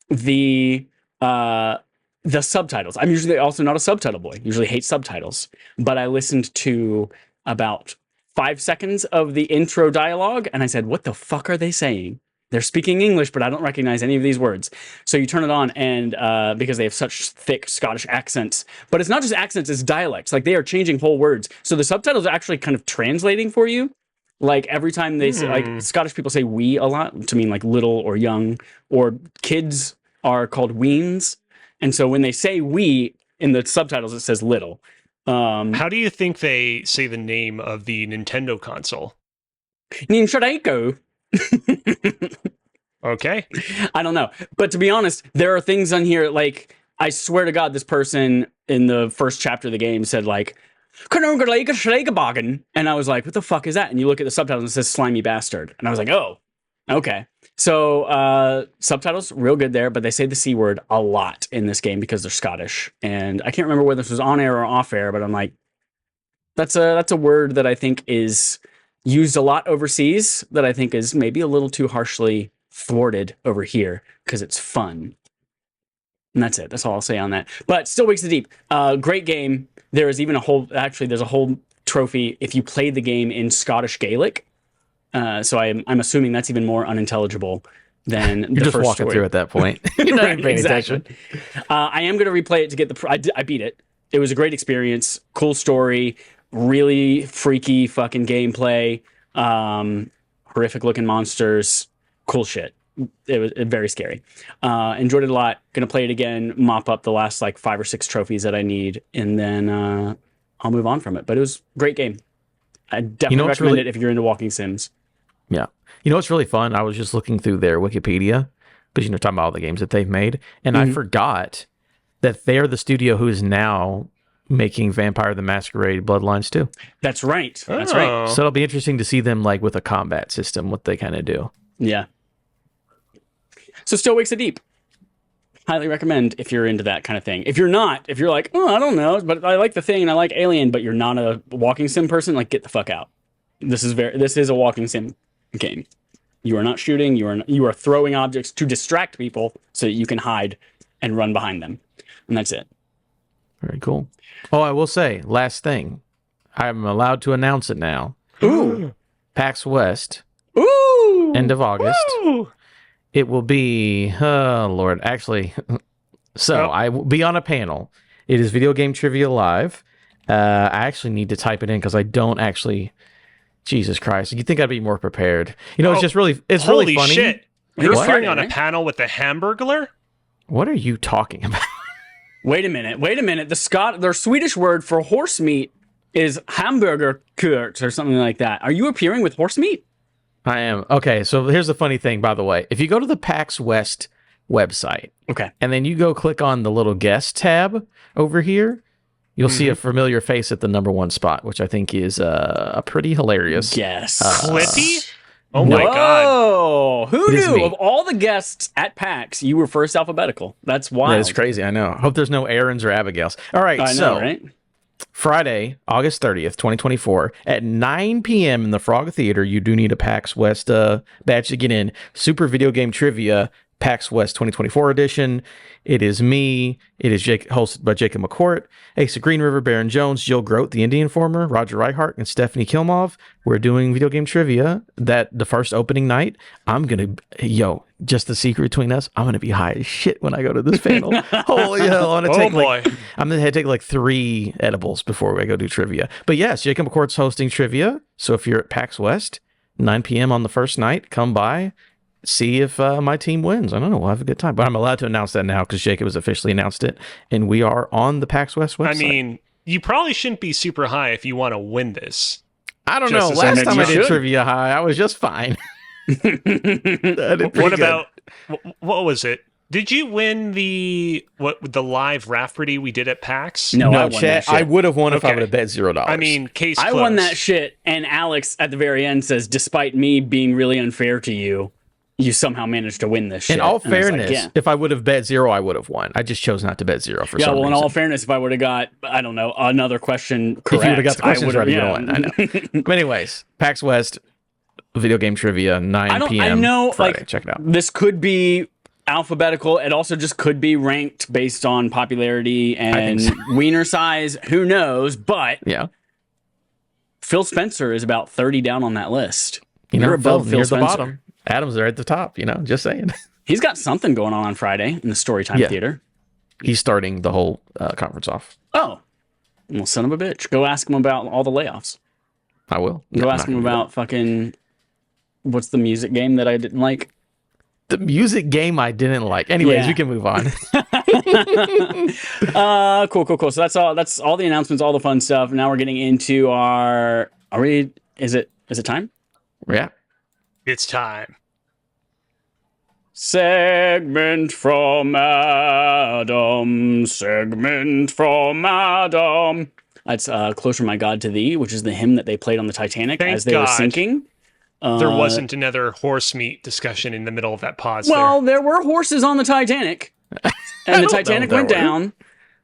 the subtitles. I'm usually also not a subtitle boy. Usually hate subtitles, but I listened to about 5 seconds of the intro dialogue, and I said, "What the fuck are they saying?" They're speaking English, but I don't recognize any of these words. So you turn it on, and because they have such thick Scottish accents, but it's not just accents, it's dialects. Like, they are changing whole words. So the subtitles are actually kind of translating for you. Like, every time they say, like, Scottish people say "we" a lot to mean like little or young, or kids are called weens. And so when they say "we" in the subtitles, it says "little." How do you think they say the name of the Nintendo console? Ninjago. Okay. I don't know. But to be honest, there are things on here, like, I swear to God, this person in the first chapter of the game said, like, and I was like, what the fuck is that? And you look at the subtitles and it says "slimy bastard." And I was like, oh, okay. So subtitles, real good there, but they say the C word a lot in this game because they're Scottish. And I can't remember whether this was on air or off air, but I'm like, that's a word that I think is used a lot overseas that I think is maybe a little too harshly thwarted over here because it's fun. And that's it. That's all I'll say on that. But still Wakes the Deep. Great game. There is even there's a whole trophy if you played the game in Scottish Gaelic. So I'm assuming that's even more unintelligible than You're just walking story. through at that point. Right, exactly. I am going to replay it to get I beat it. It was a great experience. Cool story. Really freaky fucking gameplay. Horrific looking monsters. Cool shit. It was very scary. Enjoyed it a lot. Gonna play it again, mop up the last like 5 or 6 trophies that I need, and then I'll move on from it. But it was a great game. I definitely recommend it if you're into walking sims. Yeah. You know what's really fun? I was just looking through their Wikipedia, because talking about all the games that they've made, and I forgot that they're the studio who is now making Vampire the Masquerade Bloodlines 2. That's right. That's right. So it'll be interesting to see them like with a combat system, what they kind of do. Yeah. So Still Wakes the Deep. Highly recommend if you're into that kind of thing. If you're not, if you're like, oh, I don't know, but I like the thing and I like Alien, but you're not a walking sim person, like, get the fuck out. This is a walking sim game. You are not shooting. You are throwing objects to distract people so that you can hide and run behind them, and that's it. Very cool. Oh, I will say, last thing, I'm allowed to announce it now. Ooh, PAX West. Ooh, End of August. Ooh. It will be, oh Lord, actually, so I will be on a panel. It is Video Game Trivia Live. I actually need to type it in because I don't actually. Jesus Christ! You'd think I'd be more prepared. It's just really, it's really funny. Holy shit! You're What? appearing on a panel with the Hamburglar? What are you talking about? Wait a minute. Their Swedish word for horse meat is hamburger kurt or something like that. Are you appearing with horse meat? I am. Okay, so here's the funny thing, by the way. If you go to the PAX West website, okay, and then you go click on the little guest tab over here, you'll see a familiar face at the number 1 spot, which I think is a pretty hilarious. Yes. Clippy? Oh my god. Oh, who It is knew? me. Of all the guests at PAX, you were first alphabetical. That's wild. That is crazy, I know. Hope there's no Aarons or Abigails. All right, I know, right? Friday, August 30th, 2024, at 9 p.m. in the Frog Theater. You do need a PAX West badge to get in. Super Video Game Trivia, PAX West 2024 edition. It is me. It is hosted by Jacob McCourt, Asa Green River, Baron Jones, Jill Grote, the Indian Informer, Roger Reihart, and Stephanie Kilmov. We're doing video game trivia. The first opening night, just the secret between us, I'm gonna be high as shit when I go to this panel. Holy hell! I'm gonna take like 3 edibles before I go do trivia. But yes, Jacob McCourt's hosting trivia. So if you're at PAX West, 9 p.m. on the first night, come by. See if my team wins. I don't know. We'll have a good time. But I'm allowed to announce that now because Jacob has officially announced it. And we are on the PAX West website. I mean, you probably shouldn't be super high if you want to win this. I don't know. Last time I did trivia high, I was just fine. What was it? Did you win the live Rafferty we did at PAX? No, chat. I would have won if I would have bet $0. I mean, case I closed. won that shit, and Alex at the very end says, despite me being really unfair to you, you somehow managed to win this shit. In all And I was like, fairness, if I would have bet 0, I would have won. I just chose not to bet 0 for some reason. in all fairness, if I would have got, I don't know, another question correct, if you would have got the questions right, yeah. you would have won. I know. But anyways, PAX West, video game trivia, 9 p.m. I know, Friday. like, check it out. This could be alphabetical. It also just could be ranked based on popularity and wiener size. Who knows? But yeah, Phil Spencer is about 30 down on that list. You're above Phil the Spencer. bottom. Adam's there at the top. Just saying. He's got something going on Friday in the Storytime Theater. He's starting the whole conference off. Oh, well, son of a bitch. Go ask him about all the layoffs. I will. Go ask him about fucking, what's the music game that I didn't like? The music game I didn't like. Anyways, we can move on. Cool. So that's all the announcements, all the fun stuff. Now we're getting into is it time? Yeah. It's time. Segment from Adam. That's Closer My God to Thee, which is the hymn that they played on the Titanic as they were sinking. There wasn't another horse meat discussion in the middle of that pause. Well, there were horses on the Titanic, and the Titanic went down.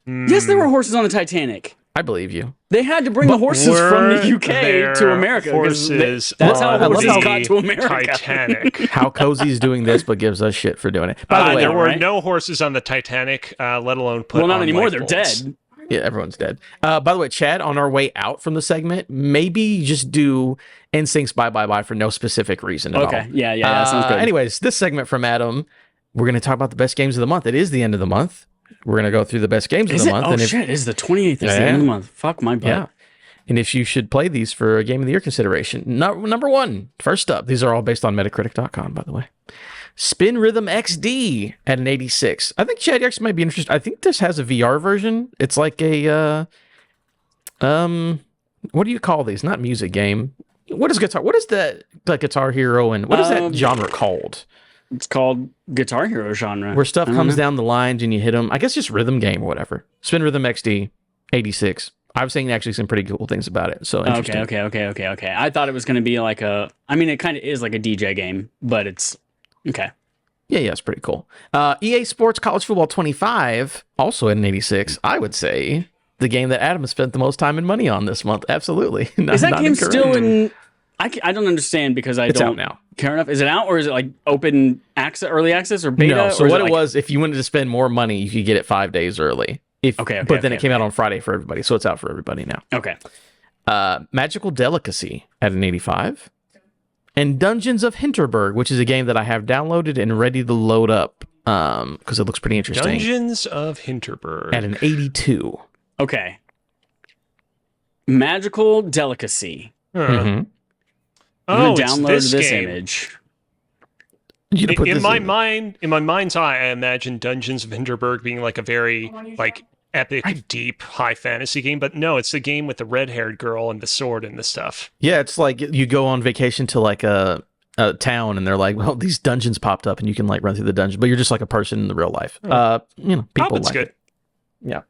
Yes, there were horses on the Titanic. I believe you. They had to bring the horses from the UK to America. Horses That's how horses got to America. Titanic. How Cozy's doing this, but gives us shit for doing it. By the way, there were no horses on the Titanic, let alone put. Well, not on anymore. They're lifeboats. dead. Yeah, everyone's dead. By the way, Chad, on our way out from the segment, maybe just do NSYNC's Bye Bye Bye for no specific reason at all. Okay, yeah, that sounds good. Anyways, this segment from Adam, we're going to talk about the best games of the month. It is the end of the month. We're going to go through the best games of the month. Oh, shit, it's the 28th. It's the end of the month. Fuck my butt. Yeah. And if you should play these for a Game of the Year consideration. Number one, first up, these are all based on Metacritic.com, by the way. Spin Rhythm XD at an 86. I think Chad actually might be interested. I think this has a VR version. It's like a what do you call these? Not music game. What is Guitar? What is the Guitar Hero and what is that genre called? It's called Guitar Hero genre. Where stuff comes down the lines and you hit them. I guess just rhythm game or whatever. Spin Rhythm XD 86. I was saying actually some pretty cool things about it. So interesting. Okay. I thought it was going to be like it kind of is like a DJ game, but it's okay. Yeah, it's pretty cool. EA Sports College Football 25, also at an 86. I would say the game that Adam has spent the most time and money on this month. Absolutely. Is that game still in? I don't understand because it's don't out now. Care enough. Is it out or is it like open access, early access, or beta? No. So or what it was, if you wanted to spend more money, you could get it 5 days early. But then it came out on Friday for everybody, so it's out for everybody now. Okay. Magical Delicacy at an 85. And Dungeons of Hinterberg, which is a game that I have downloaded and ready to load up because it looks pretty interesting. Dungeons of Hinterberg. At an 82. Okay. Magical Delicacy. Mm-hmm. I'm gonna download this image. In my mind's eye, I imagine Dungeons of Hinterberg being like a very epic, deep, high fantasy game, but no, it's a game with the red-haired girl and the sword and the stuff. Yeah, it's like you go on vacation to like a town, and they're like, well, these dungeons popped up, and you can like run through the dungeon, but you're just like a person in the real life. People like good. it. Yeah,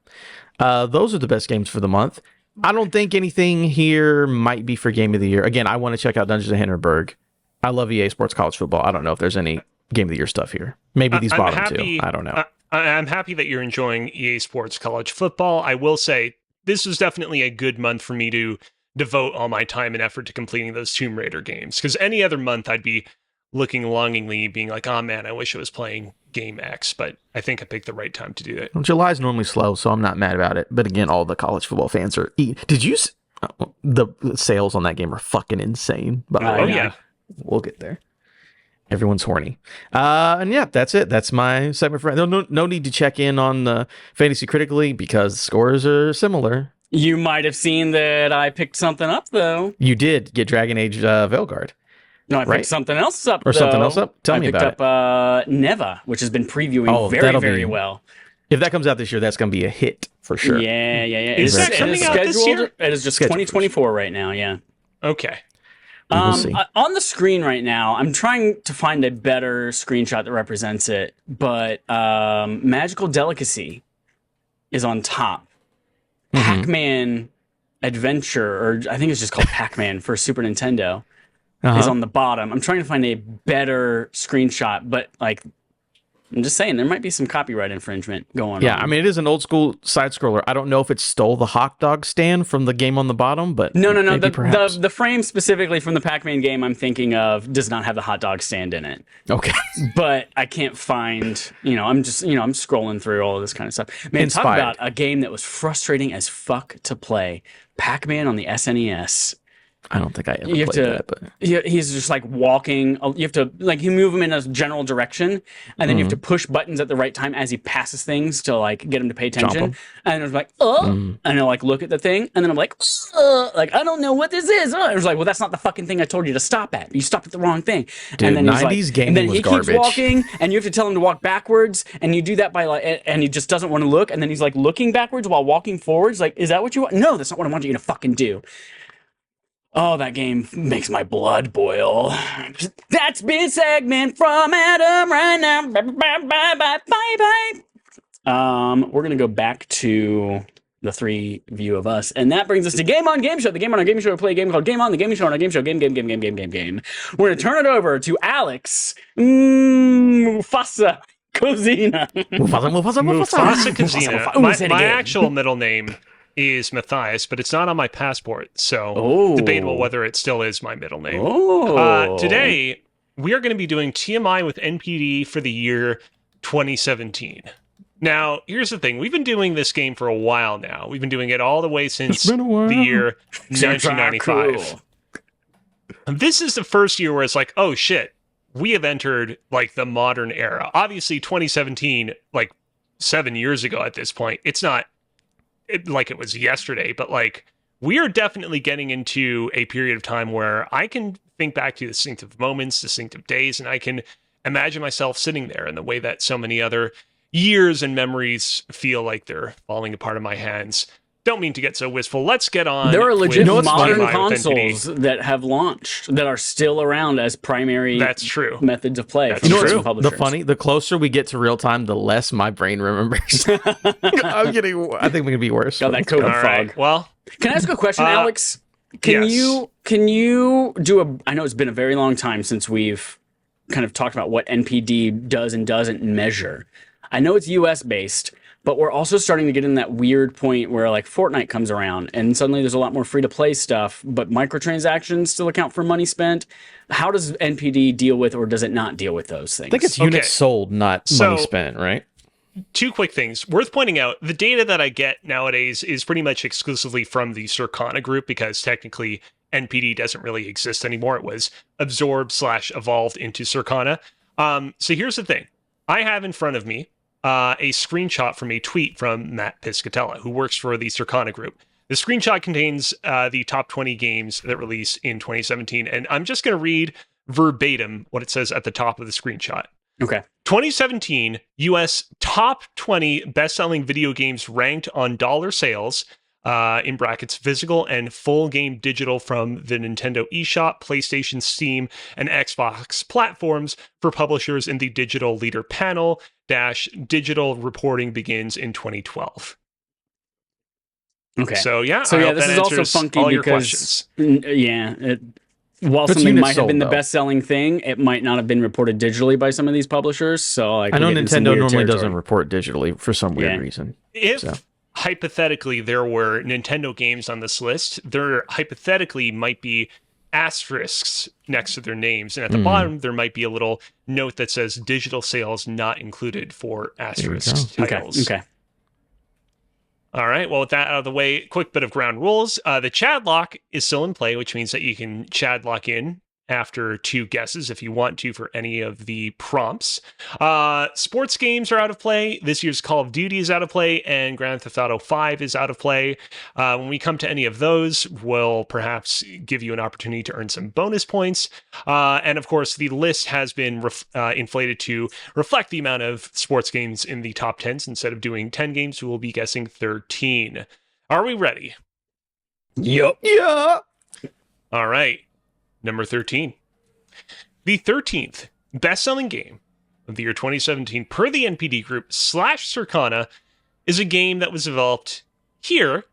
those are the best games for the month. I don't think anything here might be for Game of the Year. Again, I want to check out Dungeons of Hinterberg. I love EA Sports College Football. I don't know if there's any Game of the Year stuff here. Maybe these bottom two. I don't know. I'm happy that you're enjoying EA Sports College Football. I will say this was definitely a good month for me to devote all my time and effort to completing those Tomb Raider games. Because any other month I'd be looking longingly, being like, oh man, I wish I was playing game X. But I think I picked the right time to do that. Well, July's normally slow, so I'm not mad about it. But again, all the college football fans are... Did you... The sales on that game are fucking insane. By the way. Oh yeah. We'll get there. Everyone's horny. And yeah, that's it. That's my segment for no need to check in on the Fantasy Critically because the scores are similar. You might have seen that I picked something up though. You did get Dragon Age Veilguard. No, I picked something else up. Something else up? Tell me about it. I picked up Neva, which has been previewing very well. If that comes out this year, that's going to be a hit for sure. Yeah. Is that coming out this year? It is just 2024 right now, yeah. Okay. On the screen right now, I'm trying to find a better screenshot that represents it, but Magical Delicacy is on top. Pac-Man Adventure, or I think it's just called Pac-Man for Super Nintendo. is on the bottom. I'm trying to find a better screenshot, but like, I'm just saying there might be some copyright infringement going on. Yeah, I mean, it is an old school side scroller. I don't know if it stole the hot dog stand from the game on the bottom, but no. perhaps. The frame specifically from the Pac-Man game I'm thinking of does not have the hot dog stand in it. Okay. But I can't find, I'm scrolling through all of this kind of stuff. Man, Inspired. talk about a game that was frustrating as fuck to play. Pac-Man on the SNES. I don't think I ever played that, but he's just like walking. You have to like you move him in a general direction, and then you have to push buttons at the right time as he passes things to like get him to pay attention. And it was like, and I'll like look at the thing, and then I'm like, I don't know what this is. I was like, well, that's not the fucking thing I told you to stop at. You stopped at the wrong thing. Dude, and then 90s gaming and then was he garbage. keeps walking, and you have to tell him to walk backwards, and you do that by like, and he just doesn't want to look, and then he's like looking backwards while walking forwards. Like, is that what you want? No, that's not what I want you to fucking do. Oh, that game makes my blood boil. That's been segment from Adam right now. Bye. We're going to go back to the three view of us. And that brings us to Game On Game Show. The Game On Our Game Show, we play a game called Game On, the Gaming Show on our Game Show. Game. We're going to turn it over to Alex Mufasa Cozina. Mufasa Cozina. My actual middle name is Matthias, but it's not on my passport, so debatable whether it still is my middle name. Today, we are going to be doing TMI with NPD for the year 2017. Now, here's the thing. We've been doing this game for a while now. We've been doing it all the way since the year 1995. This is the first year where it's like, oh shit, we have entered like the modern era. Obviously, 2017, like 7 years ago at this point, it's not like it was yesterday, but like we are definitely getting into a period of time where I can think back to distinctive moments, distinctive days, and I can imagine myself sitting there in the way that so many other years and memories feel like they're falling apart in my hands. Don't mean to get so wistful. Let's get on. There are legit modern consoles that have launched that are still around as primary methods of play. You know what's the closer we get to real time, the less my brain remembers. I think we're gonna be worse. Got that COVID fog. Right. Well, can I ask a question, Alex? Can you do I know it's been a very long time since we've kind of talked about what NPD does and doesn't measure. I know it's US based, but we're also starting to get in that weird point where like Fortnite comes around and suddenly there's a lot more free to play stuff, but microtransactions still account for money spent. How does NPD deal with, or does it not deal with those things? I think it's units sold, not money spent, right? Two quick things. Worth pointing out, the data that I get nowadays is pretty much exclusively from the Circana group because technically NPD doesn't really exist anymore. It was absorbed/evolved into Circana. So here's the thing. I have in front of me a screenshot from a tweet from Matt Piscatella, who works for the Circana group. The screenshot contains the top 20 games that release in 2017, and I'm just going to read verbatim what it says at the top of the screenshot. Okay. 2017 U.S. top 20 best-selling video games ranked on dollar sales, in brackets, physical and full game digital from the Nintendo eShop, PlayStation, Steam, and Xbox platforms for publishers in the digital leader panel. Digital reporting begins in 2012. Okay. So yeah, this is also funky because while something might have been the best-selling thing, it might not have been reported digitally by some of these publishers. So like, I know Nintendo normally doesn't report digitally for some weird reason. Hypothetically there were Nintendo games on this list, there hypothetically might be asterisks next to their names, and at the bottom there might be a little note that says digital sales not included for asterisk titles. Okay. All right, well, with that out of the way, quick bit of ground rules. The Chad lock is still in play, which means that you can Chad lock in after 2 guesses if you want to for any of the prompts. Sports games are out of play. This year's Call of Duty is out of play, and Grand Theft Auto 5 is out of play. When we come to any of those, we'll perhaps give you an opportunity to earn some bonus points. And of course, the list has been inflated to reflect the amount of sports games in the top 10s. Instead of doing 10 games, we will be guessing 13. Are we ready? Yep. Yeah. All right. Number 13. The 13th best-selling game of the year 2017 per the NPD group / Circana is a game that was developed here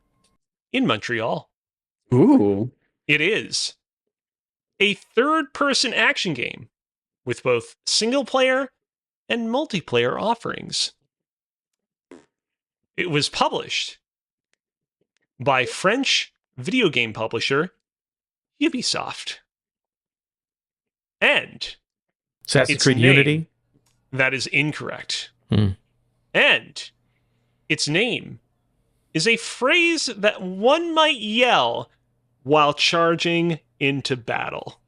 in Montreal. Ooh. It is a third-person action game with both single-player and multiplayer offerings. It was published by French video game publisher Ubisoft. And Assassin's Creed Unity? That is incorrect. Hmm. And its name is a phrase that one might yell while charging into battle.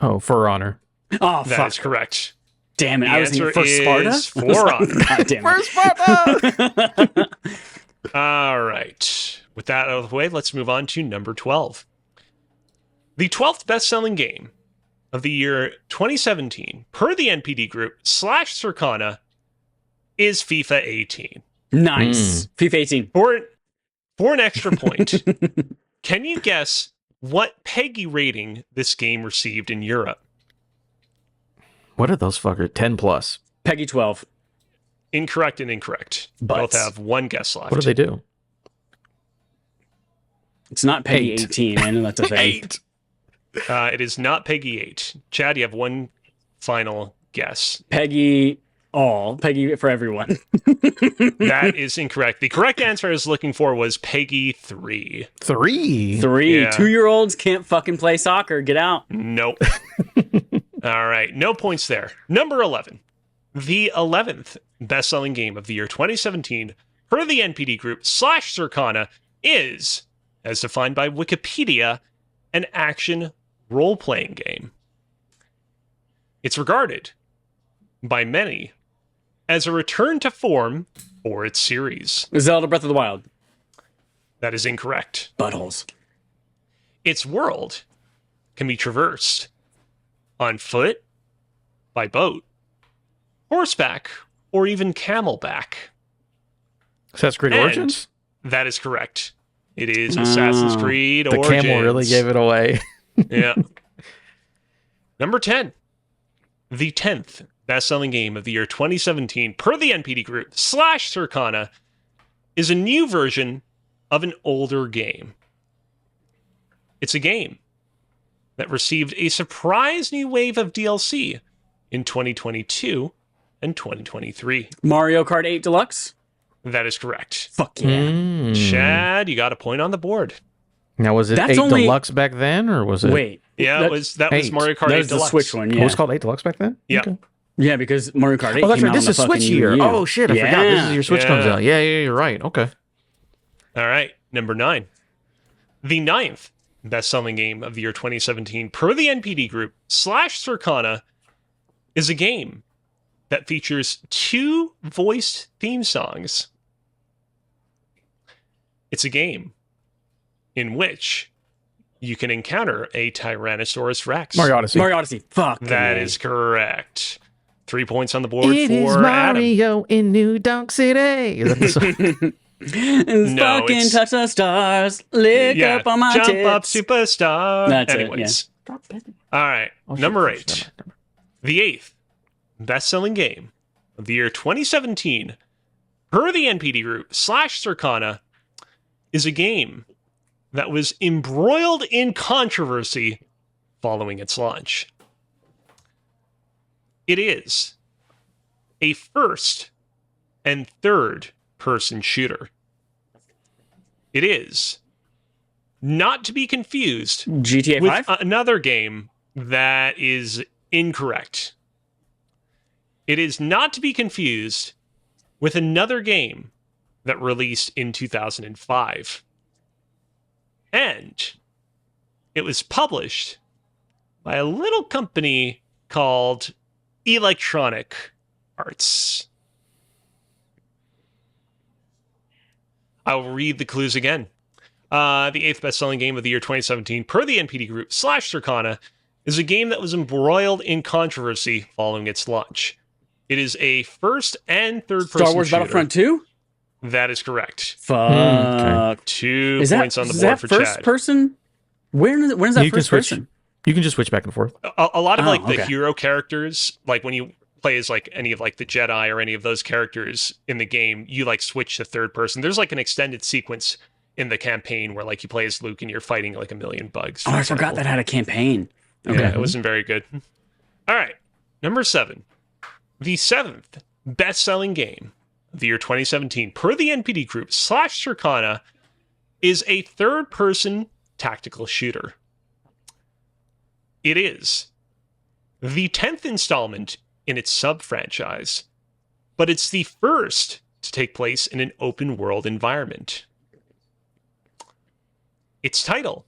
Oh, For Honor. Oh, That fuck. is correct. Damn it. The I was thinking answer for Sparta? is For Honor. God damn For Sparta! it. All right. With that out of the way, let's move on to number 12. The 12th best-selling game of the year 2017, per the NPD Group / Circana, is FIFA 18. Nice. FIFA 18. For an extra point, can you guess what PEGI rating this game received in Europe? What are those fuckers? 10 plus. Peggy 12. Incorrect and incorrect. Both have one guess left. What do they do? It's not Peggy 8. 18. I know that's a thing. 8. It is not Peggy 8. Chad, you have one final guess. Peggy all. Peggy for everyone. That is incorrect. The correct answer I was looking for was Peggy 3. 3. 3. Yeah. 2-year-olds can't fucking play soccer. Get out. Nope. All right. No points there. Number 11. The 11th best-selling game of the year 2017 per the NPD Group / Circana is, as defined by Wikipedia, an action role-playing game. It's regarded by many as a return to form for its series. Zelda Breath of the Wild. That is incorrect. Buttholes. Its world can be traversed on foot, by boat, horseback, or even camelback. Assassin's Creed And Origins? that is correct. It is Assassin's Creed The Origins. camel really gave it away. Yeah. Number 10. The 10th best-selling game of the year 2017 per the NPD Group / Circana is a new version of an older game. It's a game that received a surprise new wave of DLC in 2022 and 2023. Mario Kart 8 Deluxe. That is correct. Fuck yeah. Mm. Chad, you got a point on the board. Now, was it That's 8 only- Deluxe back then, or was it? Wait. Yeah, that was 8. Mario Kart That 8 was the Deluxe. Switch one, Oh, yeah. it was called 8 Deluxe back then? Yeah. Okay. Yeah, because Mario Kart 8 Oh, that's came right. out This on is the Switch fucking year. Wii U. Oh, shit. I forgot. This is your Switch comes Yeah. out. Yeah, you're right. Okay. All right, number 9. The 9th best-selling game of the year 2017 per the NPD Group / Circana is a game that features 2 voiced theme songs. It's a game in which you can encounter a Tyrannosaurus Rex. Mario Odyssey. Mario Odyssey. Fuck. That is correct. 3 points on the board It for is Adam. Mario in New Donk City. Is that the song? And No, fucking it's- touch the stars. Lick Yeah, up on my jump tits. up, superstar. That's it, Anyways. All right, number 8. The 8th best-selling game of the year 2017 per the NPD Group / Circana is a game that was embroiled in controversy following its launch. It is a first and third person shooter. It is not to be confused GTA with 5? another game that is incorrect. It is not to be confused with another game that released in 2005. And it was published by a little company called Electronic Arts. I'll read the clues again. The 8th best-selling game of the year 2017 per the NPD Group / Circana is a game that was embroiled in controversy following its launch. It is a first and third person Star Wars shooter. Battlefront 2? That is correct. Fuck. Okay. 2 Is that, points on the is board that for first Chad. person? When is that You can first switch. person? You can just switch back and forth. A lot of Oh, like the okay. hero characters, like when you play as like any of like the Jedi or any of those characters in the game, you like switch to third person. There's like an extended sequence in the campaign where like you play as Luke and you're fighting like a million bugs. Oh, I forgot that had a campaign. Okay. Yeah, it wasn't very good. All right, number 7. The 7th best-selling game of the year 2017 per the NPD Group / Circana is a third-person tactical shooter. It is the 10th installment in its sub-franchise, but it's the first to take place in an open-world environment. Its title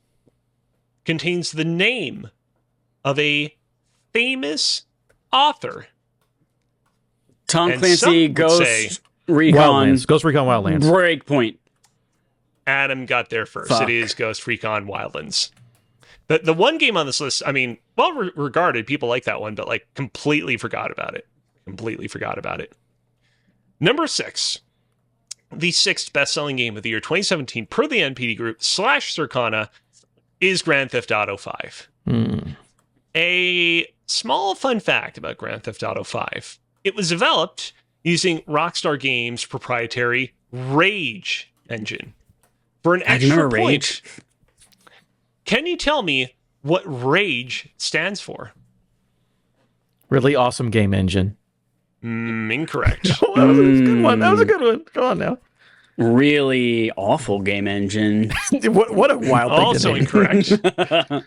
contains the name of a famous author. Tom And Clancy, some would Ghost say Recon, Ghost Recon Wildlands. Breakpoint. Adam got there first. Fuck. It is Ghost Recon Wildlands. The one game on this list, I mean, well regarded, people like that one, but like completely forgot about it. Number 6, the 6th best-selling game of the year 2017 per the NPD Group / Circana is Grand Theft Auto 5. A small fun fact about Grand Theft Auto 5. It was developed using Rockstar Games' proprietary Rage engine. For an extra point, Rage. Can you tell me what Rage stands for? Really awesome game engine. Incorrect. Oh, that was a good one. That was a good one. Come on now. Really awful game engine. What a wild thing Also to name. incorrect.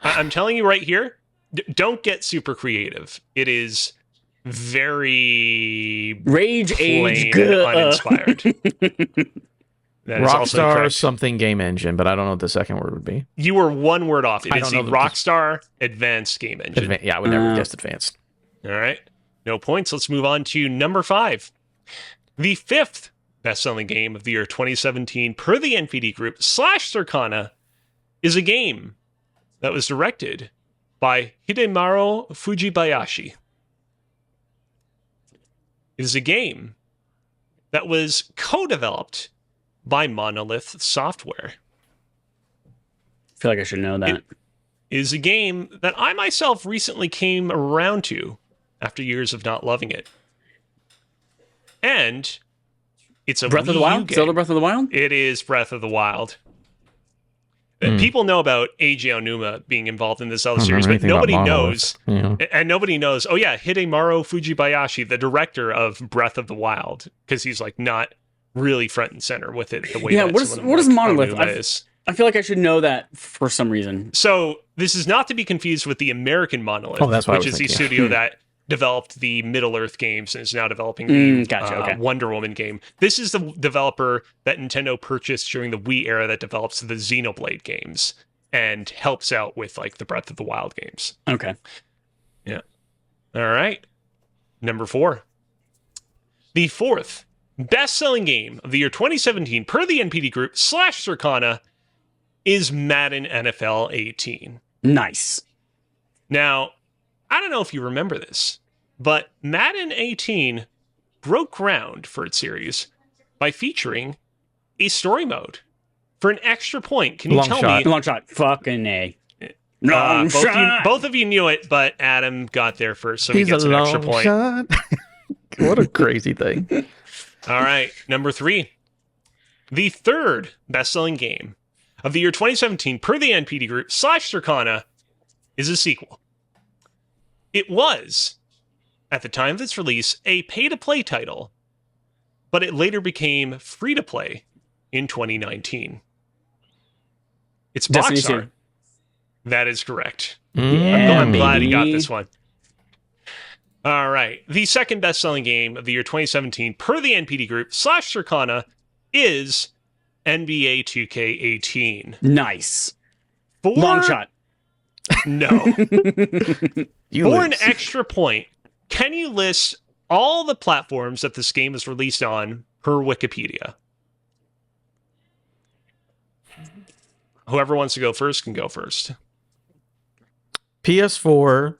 I'm telling you right here, don't get super creative. It is very Rage plain age and good. uninspired. That is also Rockstar incorrect. something game engine, but I don't know what the second word would be. You were one word off. It I is don't the know Rockstar Advanced Game Engine. Yeah, I would never have guessed advanced. All right. No points. Let's move on to number 5. The 5th best-selling game of the year 2017 per the NPD Group / Circana is a game that was directed by Hidemaru Fujibayashi. It is a game that was co-developed by Monolith Software. I feel like I should know that. It is a game that I myself recently came around to after years of not loving it. And it's a Breath of the Wii U Wild? game. Zelda Breath of the Wild? It is Breath of the Wild. People know about Eiji Onuma being involved in this Zelda series, but nobody knows. And nobody knows. Oh yeah, Hidemaru Fujibayashi, the director of Breath of the Wild, because he's like not really front and center with it the way Yeah, that what is Monolith? Onuma is. I feel like I should know that for some reason. So this is not to be confused with the American Monolith, that's what I which was is the thinking. studio that developed the Middle-earth games and is now developing the Okay. Wonder Woman game. This is the developer that Nintendo purchased during the Wii era that develops the Xenoblade games and helps out with like the Breath of the Wild games. Okay. Yeah. All right. Number 4. The 4th best-selling game of the year 2017 per the NPD Group / Circana is Madden NFL 18. Nice. Now, I don't know if you remember this, but Madden 18 broke ground for its series by featuring a story mode. For an extra point, can you tell me? Long shot. Fucking A. Long shot. Both of you knew it, but Adam got there first, so he gets an extra point. Shot. What a crazy thing. All right, number 3. The 3rd best-selling game of the year 2017 per the NPD Group / Circana is a sequel. It was, at the time of its release, a pay-to-play title, but it later became free-to-play in 2019. It's Destiny Boxstar. 2. That is correct. Yeah, I'm glad he got baby. this one. All right. The 2nd best-selling game of the year 2017 per the NPD Group / Circana is NBA 2K18. Nice. For Long shot. No. You For lose. an extra point, can you list all the platforms that this game is released on per Wikipedia? Whoever wants to go first can go first. PS4,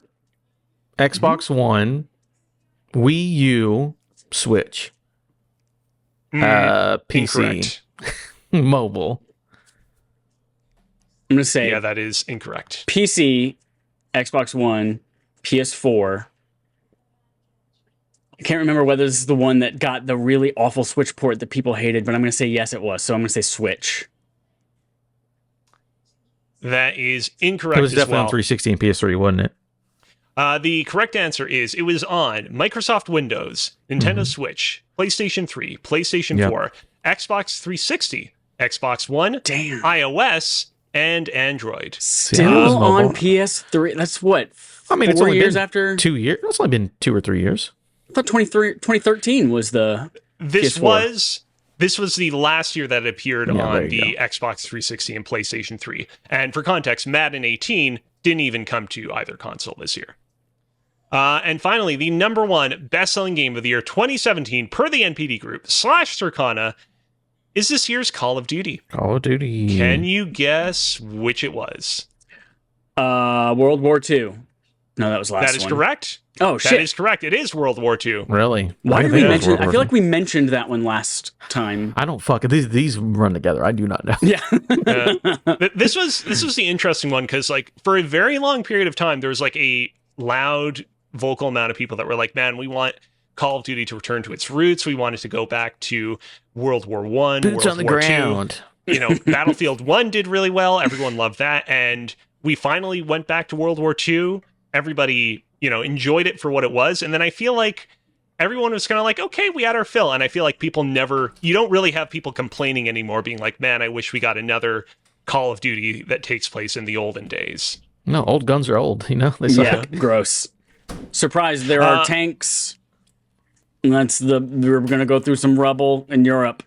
Xbox One, Wii U, Switch, PC, Incorrect. mobile. I'm going to say Yeah, that is incorrect. PC, Xbox One, PS4. I can't remember whether this is the one that got the really awful Switch port that people hated, but I'm going to say yes, it was. So I'm going to say Switch. That is incorrect. It was as definitely well. on 360 and PS3, wasn't it? The correct answer is it was on Microsoft Windows, Nintendo Switch, PlayStation 3, PlayStation 4, Xbox 360, Xbox One, Damn. iOS, and Android. Still on PS3. That's what? I mean, it's 4 only years been after. 2 years. It's only been 2 or 3 years. I thought 2013 was the This PS4. this was the last year that it appeared Yeah, there on you the Xbox 360 and PlayStation 3. And for context, Madden 18 didn't even come to either console this year. And finally, the number one best-selling game of the year 2017 per the NPD Group / Circana is this year's Call of Duty. Call of Duty. Can you guess which it was? World War II. No, that was the last one. That is correct. Oh, shit. That is correct. It is World War II. Really? Why did I we think it was mention? World I War feel II. like we mentioned that one last time. I don't fuck it. These run together. I do not know. Yeah. This was the interesting one because like for a very long period of time there was like a loud vocal amount of people that were like, man, we want Call of Duty to return to its roots. We want it to go back to World War One, Boots World on the War ground. II. You know, Battlefield 1 did really well. Everyone loved that. And we finally went back to World War II. Everybody, you know, enjoyed it for what it was. And then I feel like everyone was kind of like, okay, we had our fill. And I feel like you don't really have people complaining anymore, being like, man, I wish we got another Call of Duty that takes place in the olden days. No, old guns are old. You know, they suck. Yeah, gross. Surprised there are tanks. And we're going to go through some rubble in Europe.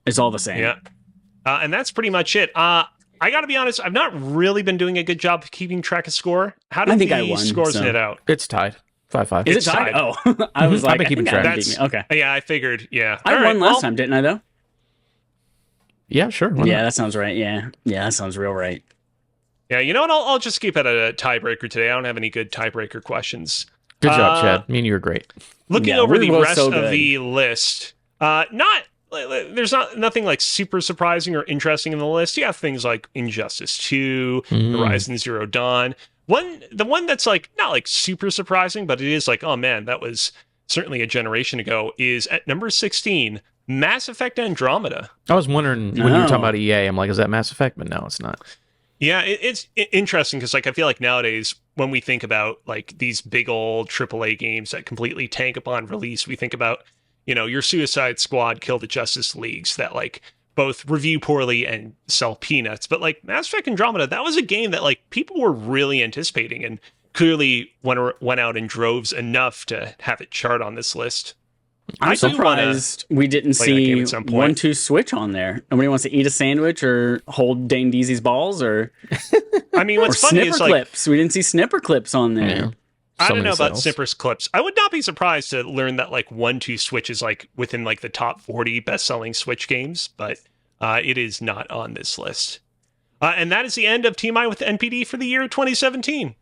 It's all the same. Yeah. And that's pretty much it. I got to be honest, I've not really been doing a good job of keeping track of score. How did I won, scores so. net out? It's tied. 5-5. Is it tied? Oh, I was like, I've been keeping track. Okay. Yeah, I figured. Yeah. I All won right, last time, didn't I, though? Yeah, sure. Why Yeah, not? that sounds right. Yeah, that sounds real right. Yeah, you know what? I'll just keep it at a tiebreaker today. I don't have any good tiebreaker questions. Good job, Chad. Me and you were great. Looking Yeah, over we the were rest so of good. the list, there's nothing like super surprising or interesting in the list. You have things like Injustice 2, Horizon Zero Dawn. The one that's like not like super surprising, but it is like, oh man, that was certainly a generation ago, is at number 16, Mass Effect Andromeda. I was wondering when you were talking about EA, I'm like, is that Mass Effect? But no, it's not. Yeah, it's interesting because like I feel like nowadays when we think about like these big old AAA games that completely tank upon release, we think about, you know, your Suicide Squad, Kill the Justice Leagues that like both review poorly and sell peanuts. But like Mass Effect Andromeda, that was a game that like people were really anticipating and clearly went out in droves enough to have it chart on this list. I'm surprised we didn't play that game see at some point. 1-2 switch on there. Nobody wants to eat a sandwich or hold Dame Deezy's balls or I mean, what's or funny snipper is like clips. We didn't see snipper clips on there. Yeah. I So don't many know about sales. Snipper's clips. I would not be surprised to learn that like 1-2 Switch is like within like the top 40 best-selling Switch games, but it is not on this list. And that is the end of TMI with NPD for the year 2017.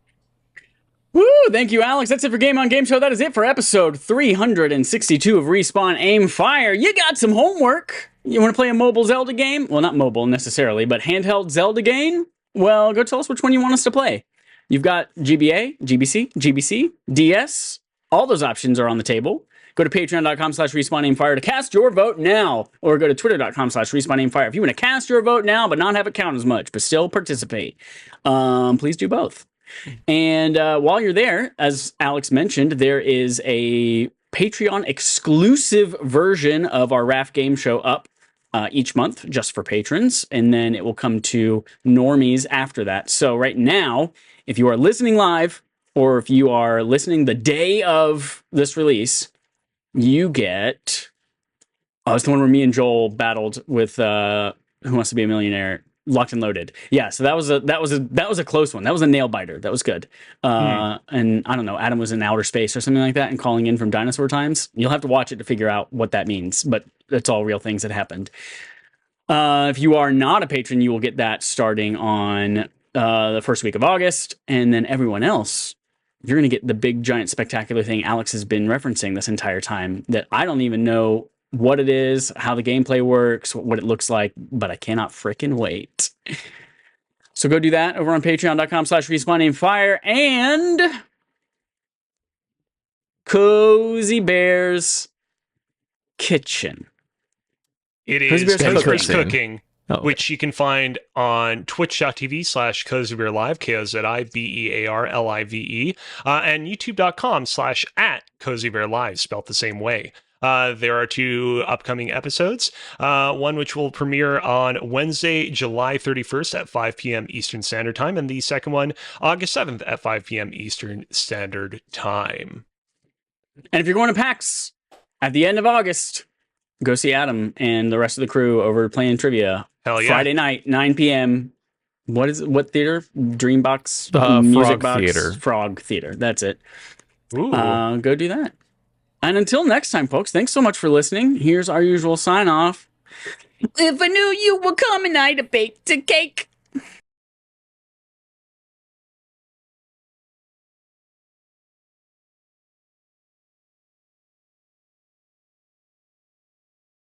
Woo! Thank you, Alex. That's it for Game on Game Show. That is it for episode 362 of Respawn Aim Fire. You got some homework. You want to play a mobile Zelda game? Well, not mobile necessarily, but handheld Zelda game? Well, go tell us which one you want us to play. You've got GBA, GBC, DS. All those options are on the table. Go to patreon.com/respawnaimfire to cast your vote now, or go to twitter.com/respawnaimfire if you want to cast your vote now, but not have it count as much, but still participate. Please do both. And while you're there, as Alex mentioned, there is a Patreon exclusive version of our RAF game show up each month just for patrons, and then it will come to normies after that. So right now, if you are listening live, or if you are listening the day of this release, you get... Oh, it's the one where me and Joel battled with Who Wants to Be a Millionaire? Locked and Loaded. Yeah, so that was a close one. That was a nail biter. That was good. And I don't know, Adam was in outer space or something like that and calling in from dinosaur times. You'll have to watch it to figure out what that means, but it's all real things that happened. If you are not a patron, you will get that starting on the first week of August, and then everyone else, you're going to get the big, giant, spectacular thing Alex has been referencing this entire time that I don't even know what it is, how the gameplay works, what it looks like, but I cannot frickin' wait. So go do that over on patreon.com/respawnaimfire, and Cozy Bear's Kitchen. It Cozy is Bear's Cozy Bear's Cooking. Cooking, Oh, which you can find on twitch.tv/Cozy Bear Live, KOZIBEARLIVE, and youtube.com/@Cozy Bear Live, spelt the same way. There are 2 upcoming episodes, one which will premiere on Wednesday, July 31st at 5 p.m. Eastern Standard Time, and the second one, August 7th at 5 p.m. Eastern Standard Time. And if you're going to PAX at the end of August, go see Adam and the rest of the crew over playing trivia. Hell yeah. Friday night, 9 p.m. What is it? What theater? Dreambox? Frog Box? Theater. Frog Theater. That's it. Ooh. Go do that. And until next time, folks, thanks so much for listening. Here's our usual sign off. If I knew you were coming, I'd have baked a cake.